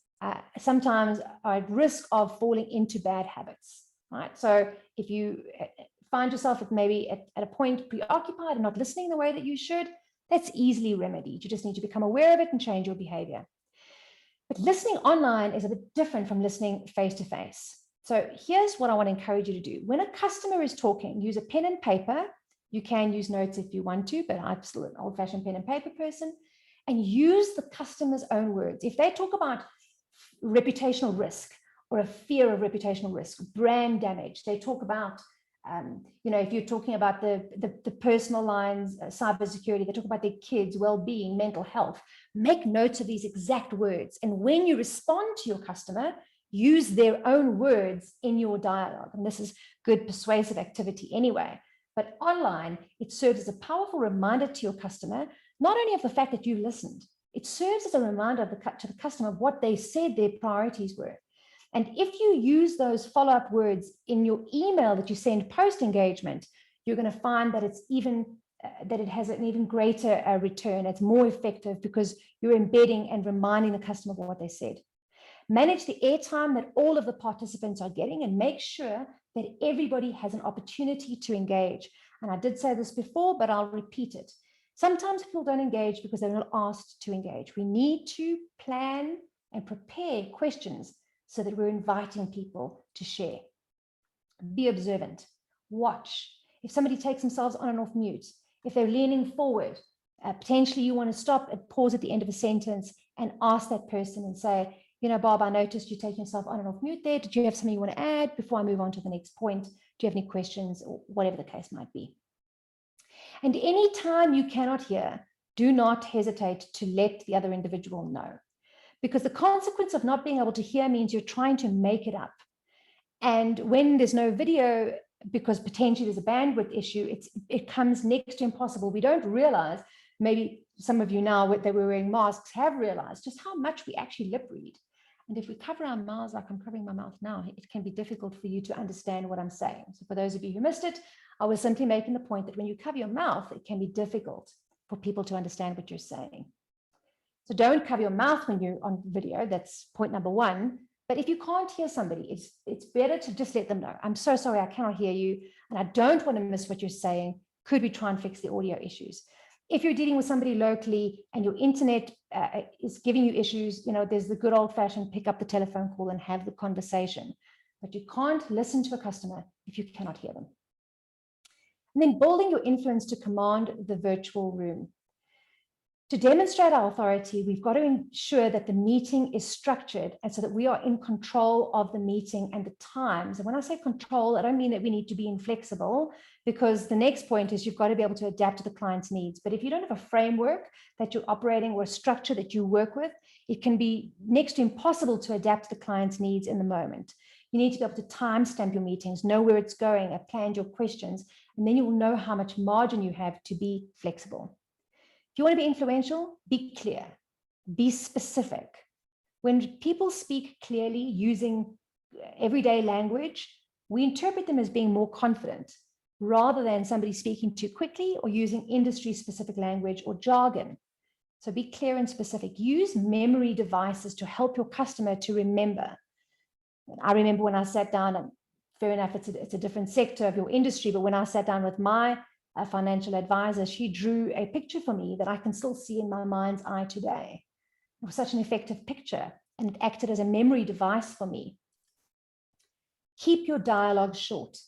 sometimes are at risk of falling into bad habits, right? So if you find yourself maybe at a point preoccupied and not listening the way that you should, that's easily remedied. You just need to become aware of it and change your behavior. But listening online is a bit different from listening face-to-face. So here's what I want to encourage you to do. When a customer is talking, use a pen and paper. You can use notes if you want to, but I'm still an old-fashioned pen and paper person. And use the customer's own words. If they talk about reputational risk or a fear of reputational risk, brand damage, they talk about, if you're talking about the personal lines, cybersecurity, they talk about their kids, well-being, mental health. Make notes of these exact words. And when you respond to your customer, use their own words in your dialogue. And this is good persuasive activity anyway. But online, it serves as a powerful reminder to your customer, not only of the fact that you listened, it serves as a reminder to the customer of what they said their priorities were. And if you use those follow-up words in your email that you send post-engagement, you're going to find that that it has an even greater return. It's more effective because you're embedding and reminding the customer of what they said. Manage the airtime that all of the participants are getting and make sure that everybody has an opportunity to engage. And I did say this before, but I'll repeat it. Sometimes people don't engage because they're not asked to engage. We need to plan and prepare questions so that we're inviting people to share. Be observant. Watch. If somebody takes themselves on and off mute, if they're leaning forward, potentially you want to stop and pause at the end of a sentence and ask that person and say, Bob, I noticed you taking yourself on and off mute there. Did you have something you want to add before I move on to the next point? Do you have any questions, or whatever the case might be? And anytime you cannot hear, do not hesitate to let the other individual know, because the consequence of not being able to hear means you're trying to make it up. And when there's no video, because potentially there's a bandwidth issue, it comes next to impossible. We don't realize, maybe some of you now that we're wearing masks have realized just how much we actually lip read. And if we cover our mouths like I'm covering my mouth now, it can be difficult for you to understand what I'm saying. So for those of you who missed it, I was simply making the point that when you cover your mouth, it can be difficult for people to understand what you're saying. So don't cover your mouth when you're on video. That's point number one. But if you can't hear somebody, it's better to just let them know. I'm so sorry, I cannot hear you, and I don't want to miss what you're saying. Could we try and fix the audio issues? If you're dealing with somebody locally and your internet is giving you issues, there's the good old fashioned pick up the telephone call and have the conversation. But you can't listen to a customer if you cannot hear them. And then building your influence to command the virtual room. To demonstrate our authority, we've got to ensure that the meeting is structured and so that we are in control of the meeting and the times. And when I say control, I don't mean that we need to be inflexible, because the next point is you've got to be able to adapt to the client's needs. But if you don't have a framework that you're operating or a structure that you work with, it can be next to impossible to adapt to the client's needs in the moment. You need to be able to timestamp your meetings, know where it's going, have planned your questions, and then you will know how much margin you have to be flexible. If you want to be influential, be clear, be specific. When people speak clearly using everyday language, we interpret them as being more confident rather than somebody speaking too quickly or using industry-specific language or jargon. So be clear and specific. Use memory devices to help your customer to remember. I remember when I sat down fair enough, it's a different sector of your industry, but when I sat down with my financial advisor, she drew a picture for me that I can still see in my mind's eye today. It was such an effective picture, and it acted as a memory device for me. Keep your dialogue short.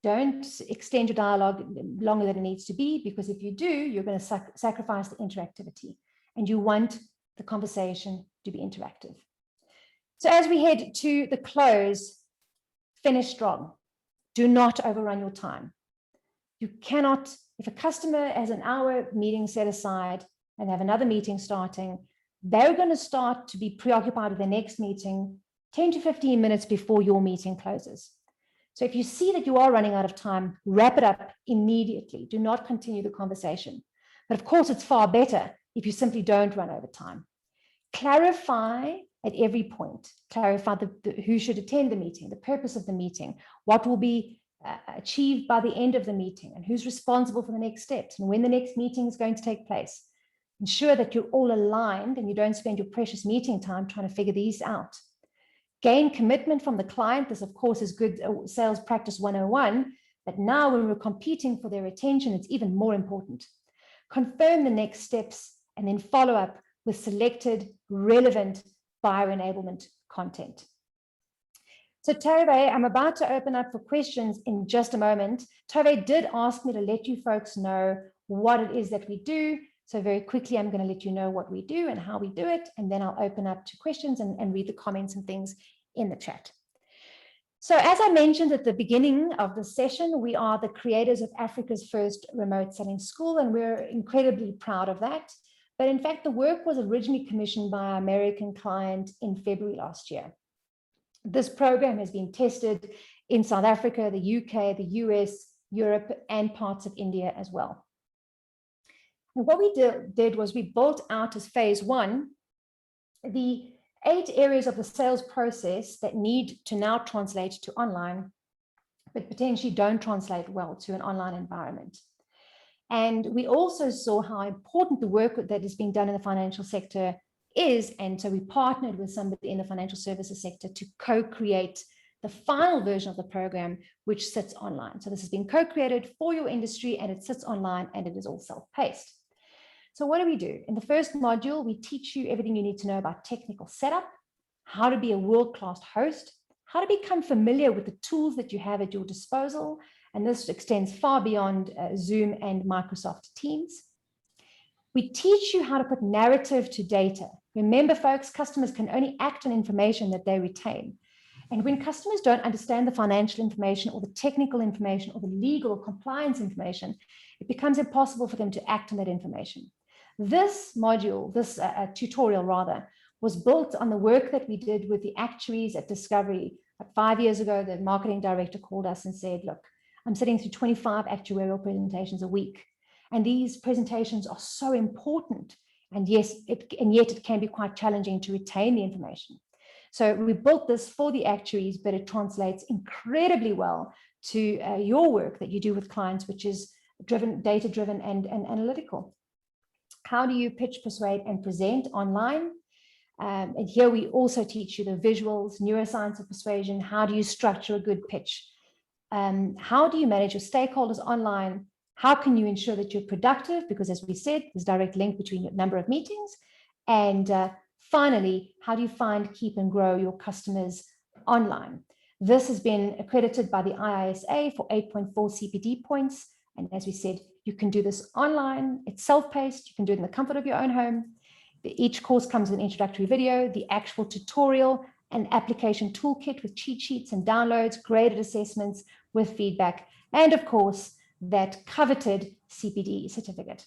Don't extend your dialogue longer than it needs to be, because if you do, you're going to sacrifice the interactivity, and you want the conversation to be interactive. So as we head to the close, finish strong. Do not overrun your time. You cannot, if a customer has an hour meeting set aside and have another meeting starting, they're going to start to be preoccupied with the next meeting 10 to 15 minutes before your meeting closes. So if you see that you are running out of time, wrap it up immediately. Do not continue the conversation. But of course, it's far better if you simply don't run over time. Clarify at every point. Clarify who should attend the meeting, the purpose of the meeting, what will be achieved by the end of the meeting, and who's responsible for the next steps, and when the next meeting is going to take place. Ensure that you're all aligned and you don't spend your precious meeting time trying to figure these out. Gain commitment from the client. This, of course, is good sales practice 101, but now when we're competing for their attention, it's even more important. Confirm the next steps and then follow up with selected, relevant buyer enablement content. So Tove, I'm about to open up for questions in just a moment. Tove did ask me to let you folks know what it is that we do. So very quickly, I'm going to let you know what we do and how we do it, and then I'll open up to questions and read the comments and things in the chat. So as I mentioned at the beginning of the session, we are the creators of Africa's first remote selling school, and we're incredibly proud of that. But in fact, the work was originally commissioned by our American client in February last year. This program has been tested in South Africa, the UK, the US, Europe, and parts of India as well. And what we did was we built out as phase one the 8 areas of the sales process that need to now translate to online, but potentially don't translate well to an online environment. And we also saw how important the work that is being done in the financial sector is. And so we partnered with somebody in the financial services sector to co-create the final version of the program, which sits online. So this has been co-created for your industry, and it sits online, and it is all self-paced. So what do we do? In the first module, we teach you everything you need to know about technical setup, how to be a world-class host, how to become familiar with the tools that you have at your disposal. And this extends far beyond Zoom and Microsoft Teams. We teach you how to put narrative to data. Remember, folks, customers can only act on information that they retain. And when customers don't understand the financial information or the technical information or the legal or compliance information, it becomes impossible for them to act on that information. This module, this tutorial rather, was built on the work that we did with the actuaries at Discovery. 5 years ago, the marketing director called us and said, look, I'm sitting through 25 actuarial presentations a week. And these presentations are so important. And yes, and yet it can be quite challenging to retain the information. So we built this for the actuaries, but it translates incredibly well to your work that you do with clients, which is data-driven and analytical. How do you pitch, persuade, and present online? And here we also teach you the visuals, neuroscience of persuasion. How do you structure a good pitch? How do you manage your stakeholders online? How can you ensure that you're productive? Because as we said, there's a direct link between your number of meetings. And finally, how do you find, keep, and grow your customers online? This has been accredited by the IISA for 8.4 CPD points. And as we said, you can do this online. It's self-paced. You can do it in the comfort of your own home. Each course comes with an introductory video, the actual tutorial, an application toolkit with cheat sheets and downloads, graded assessments with feedback, and of course, that coveted CPD certificate.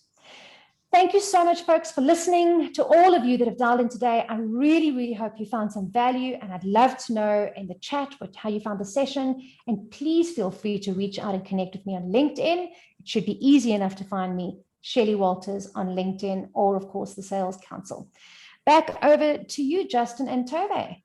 Thank you so much, folks, for listening. To all of you that have dialed in today, I really, really hope you found some value, and I'd love to know in the chat how you found the session. And please feel free to reach out and connect with me on LinkedIn. It should be easy enough to find me, Shelley Walters, on LinkedIn, or of course, the Sales Council. Back over to you, Justin and Tove.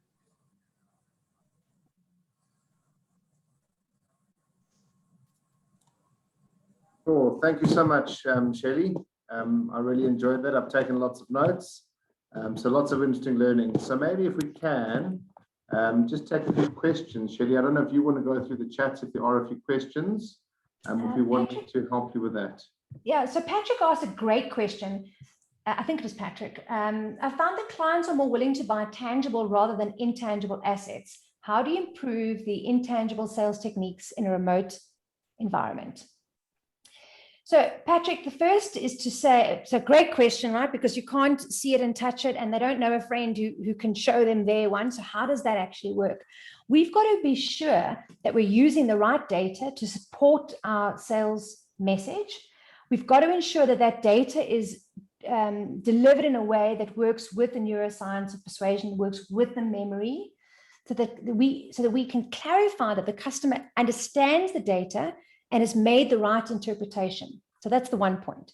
Cool. Thank you so much, Shelley. I really enjoyed that. I've taken lots of notes. So lots of interesting learning. So maybe if we can, just take a few questions. Shelley, I don't know if you want to go through the chats if there are a few questions, if you want me to help you with that. Yeah, so Patrick asked a great question. I think it was Patrick. I found that clients are more willing to buy tangible rather than intangible assets. How do you improve the intangible sales techniques in a remote environment? So Patrick, the first is to say, it's a great question, right? Because you can't see it and touch it, and they don't know a friend who can show them their one. So how does that actually work? We've got to be sure that we're using the right data to support our sales message. We've got to ensure that that data is delivered in a way that works with the neuroscience of persuasion, works with the memory, so that we can clarify that the customer understands the data and has made the right interpretation. So that's the one point.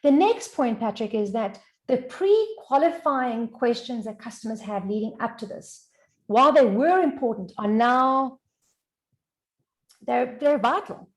The next point, Patrick, is that the pre-qualifying questions that customers have leading up to this, while they were important, are now, they're vital.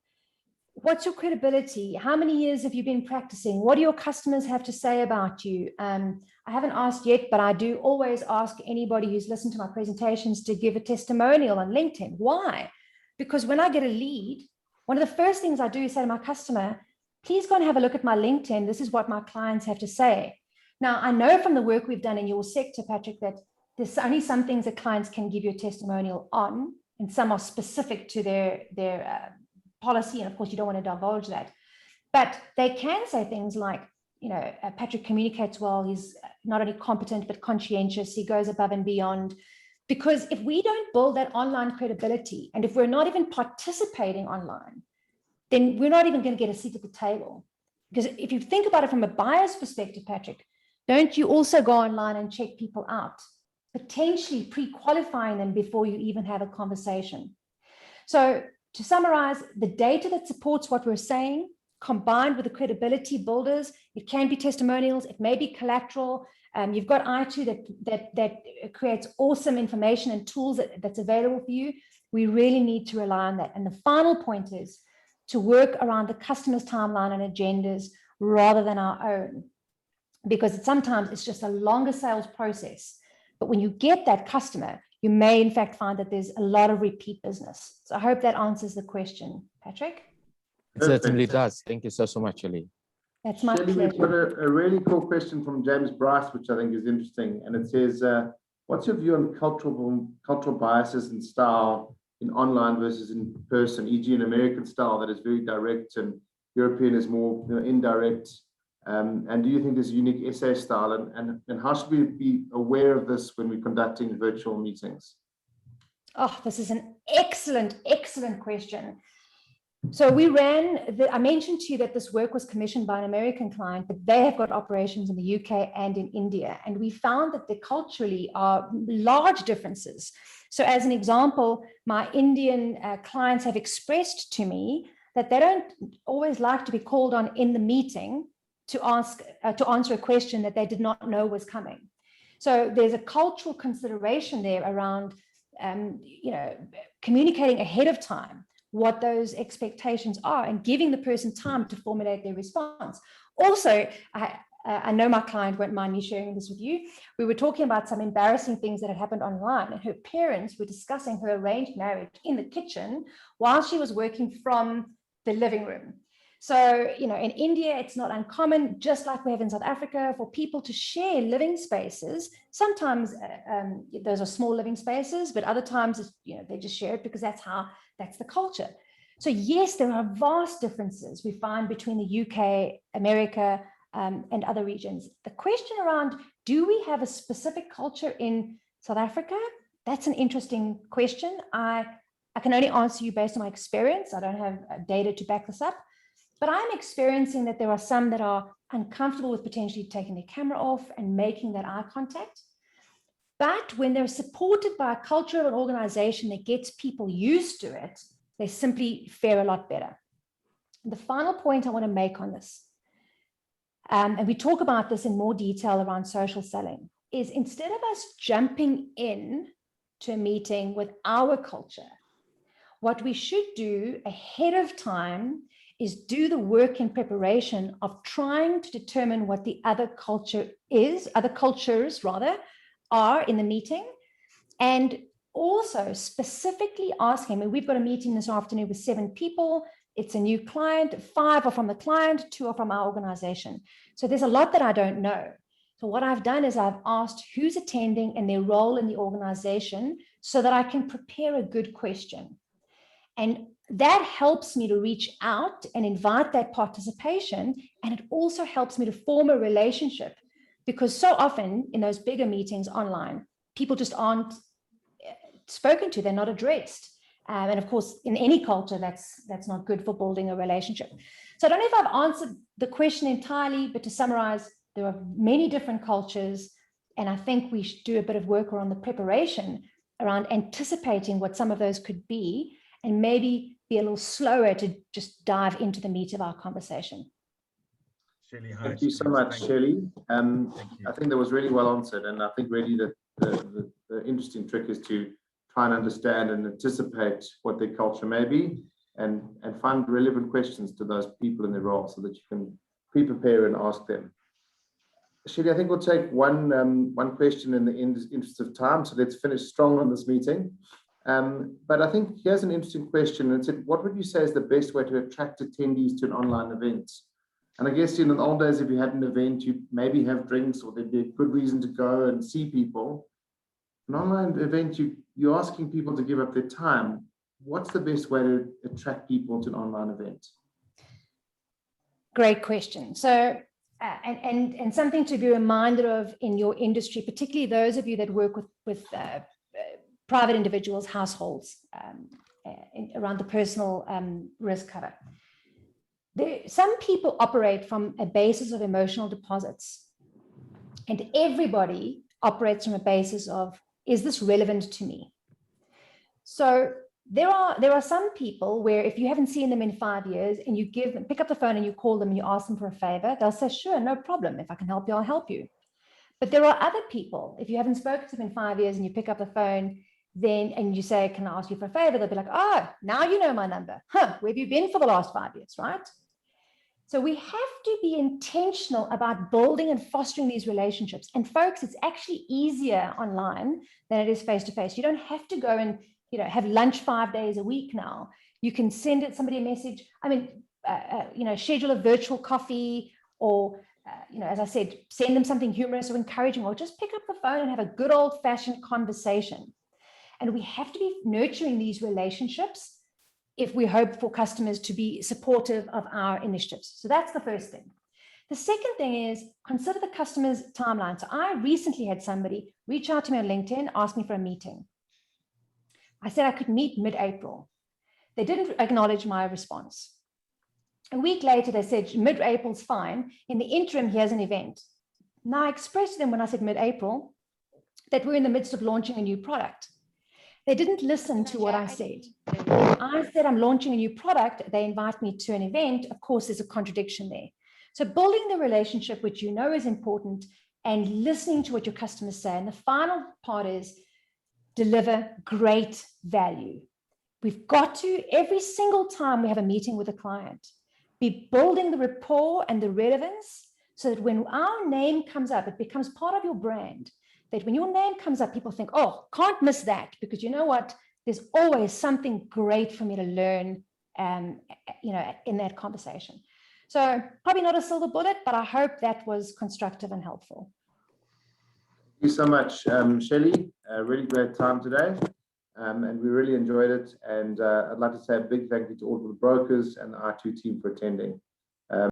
What's your credibility? How many years have you been practicing? What do your customers have to say about you? I haven't asked yet, but I do always ask anybody who's listened to my presentations to give a testimonial on LinkedIn. Why? Because when I get a lead, one of the first things I do is say to my customer, please go and have a look at my LinkedIn. This is what my clients have to say. Now, I know from the work we've done in your sector, Patrick, that there's only some things that clients can give you a testimonial on, and some are specific to their policy. And of course, you don't want to divulge that. But they can say things like, you know, Patrick communicates well. He's not only competent, but conscientious. He goes above and beyond. Because if we don't build that online credibility, and if we're not even participating online, then we're not even going to get a seat at the table. Because if you think about it from a buyer's perspective, Patrick, don't you also go online and check people out, potentially pre-qualifying them before you even have a conversation? So to summarize, the data that supports what we're saying, combined with the credibility builders, it can be testimonials, it may be collateral. You've got i2 that creates awesome information and tools that's available for you. We really need to rely on that. And the final point is to work around the customer's timeline and agendas rather than our own, because sometimes it's just a longer sales process. But when you get that customer, you may in fact find that there's a lot of repeat business. So I hope that answers the question, Patrick. It certainly does. Thank you so much, Shelley. That's my Shelley, pleasure. we've got a really cool question from James Bryce, which I think is interesting. And it says, what's your view on cultural biases and style in online versus in person, e.g. an American style that is very direct and European is more indirect? And do you think there's a unique SA style? And how should we be aware of this when we're conducting virtual meetings? Oh, this is an excellent, excellent question. So we I mentioned to you that this work was commissioned by an American client, but they have got operations in the UK and in India. And we found that there culturally are large differences. So as an example, my Indian clients have expressed to me that they don't always like to be called on in the meeting to answer a question that they did not know was coming. So there's a cultural consideration there around, communicating ahead of time what those expectations are and giving the person time to formulate their response. Also, I know my client won't mind me sharing this with you. We were talking about some embarrassing things that had happened online, and her parents were discussing her arranged marriage in the kitchen while she was working from the living room. So, in India, it's not uncommon, just like we have in South Africa, for people to share living spaces. Sometimes those are small living spaces, but other times, they just share it because that's the culture. So yes, there are vast differences we find between the UK, America, and other regions. The question around, do we have a specific culture in South Africa? That's an interesting question. I can only answer you based on my experience. I don't have data to back this up. But I'm experiencing that there are some that are uncomfortable with potentially taking their camera off and making that eye contact. But when they're supported by a culture of an organization that gets people used to it, they simply fare a lot better. And the final point I want to make on this, and we talk about this in more detail around social selling, is instead of us jumping in to a meeting with our culture, what we should do ahead of time is do the work in preparation of trying to determine what the other cultures are in the meeting, and also specifically asking, I mean, we've got a meeting this afternoon with 7 people. It's a new client, 5 are from the client, 2 are from our organization. So there's a lot that I don't know. So what I've done is I've asked who's attending and their role in the organization so that I can prepare a good question. And that helps me to reach out and invite that participation. And it also helps me to form a relationship, because so often in those bigger meetings online, people just aren't spoken to, they're not addressed. And of course, in any culture, that's not good for building a relationship. So I don't know if I've answered the question entirely, but to summarize, there are many different cultures. And I think we should do a bit of work around the preparation, around anticipating what some of those could be, and maybe be a little slower to just dive into the meat of our conversation. Shelley, hi. Thank you so much, Shelley. I think that was really well answered. And I think really the interesting trick is to try and understand and anticipate what their culture may be, and find relevant questions to those people in their role so that you can pre-prepare and ask them. Shelley, I think we'll take one question in the interest of time. So let's finish strong on this meeting. But I think here's an interesting question. It said, what would you say is the best way to attract attendees to an online event? And I guess in the old days, if you had an event, you maybe have drinks, or there'd be a good reason to go and see people. An online event, you're asking people to give up their time. What's the best way to attract people to an online event? Great question. So, and something to be reminded of in your industry, particularly those of you that work with private individuals, households, around the personal risk cover. Some people operate from a basis of emotional deposits, and everybody operates from a basis of, is this relevant to me? So there are some people where if you haven't seen them in 5 years and you pick up the phone and you call them and you ask them for a favor, they'll say, sure, no problem. If I can help you, I'll help you. But there are other people, if you haven't spoken to them in 5 years and you pick up the phone and you say, can I ask you for a favor? They'll be like, oh, now you know my number. Where have you been for the last 5 years, right? So we have to be intentional about building and fostering these relationships. And folks, it's actually easier online than it is face-to-face. You don't have to go and have lunch 5 days a week now. You can send somebody a message. I mean, schedule a virtual coffee, or as I said, send them something humorous or encouraging, or just pick up the phone and have a good old-fashioned conversation. And we have to be nurturing these relationships if we hope for customers to be supportive of our initiatives. So that's the first thing. The second thing is consider the customer's timeline. So I recently had somebody reach out to me on LinkedIn, ask me for a meeting. I said I could meet mid-April. They didn't acknowledge my response. A week later, they said mid-April's fine. In the interim, here's an event. Now I expressed to them when I said mid-April that we're in the midst of launching a new product. They didn't listen to what I said. I said I'm launching a new product. They invite me to an event. Of course, there's a contradiction there. So building the relationship, which you know is important, and listening to what your customers say. And the final part is deliver great value. We've got to, every single time we have a meeting with a client, be building the rapport and the relevance so that when our name comes up, it becomes part of your brand. That when your name comes up, people think, oh, can't miss that, because you know what? There's always something great for me to learn, in that conversation. So probably not a silver bullet, but I hope that was constructive and helpful. Thank you so much, Shelley. A really great time today, and we really enjoyed it. And I'd like to say a big thank you to all of the brokers and the R2 team for attending.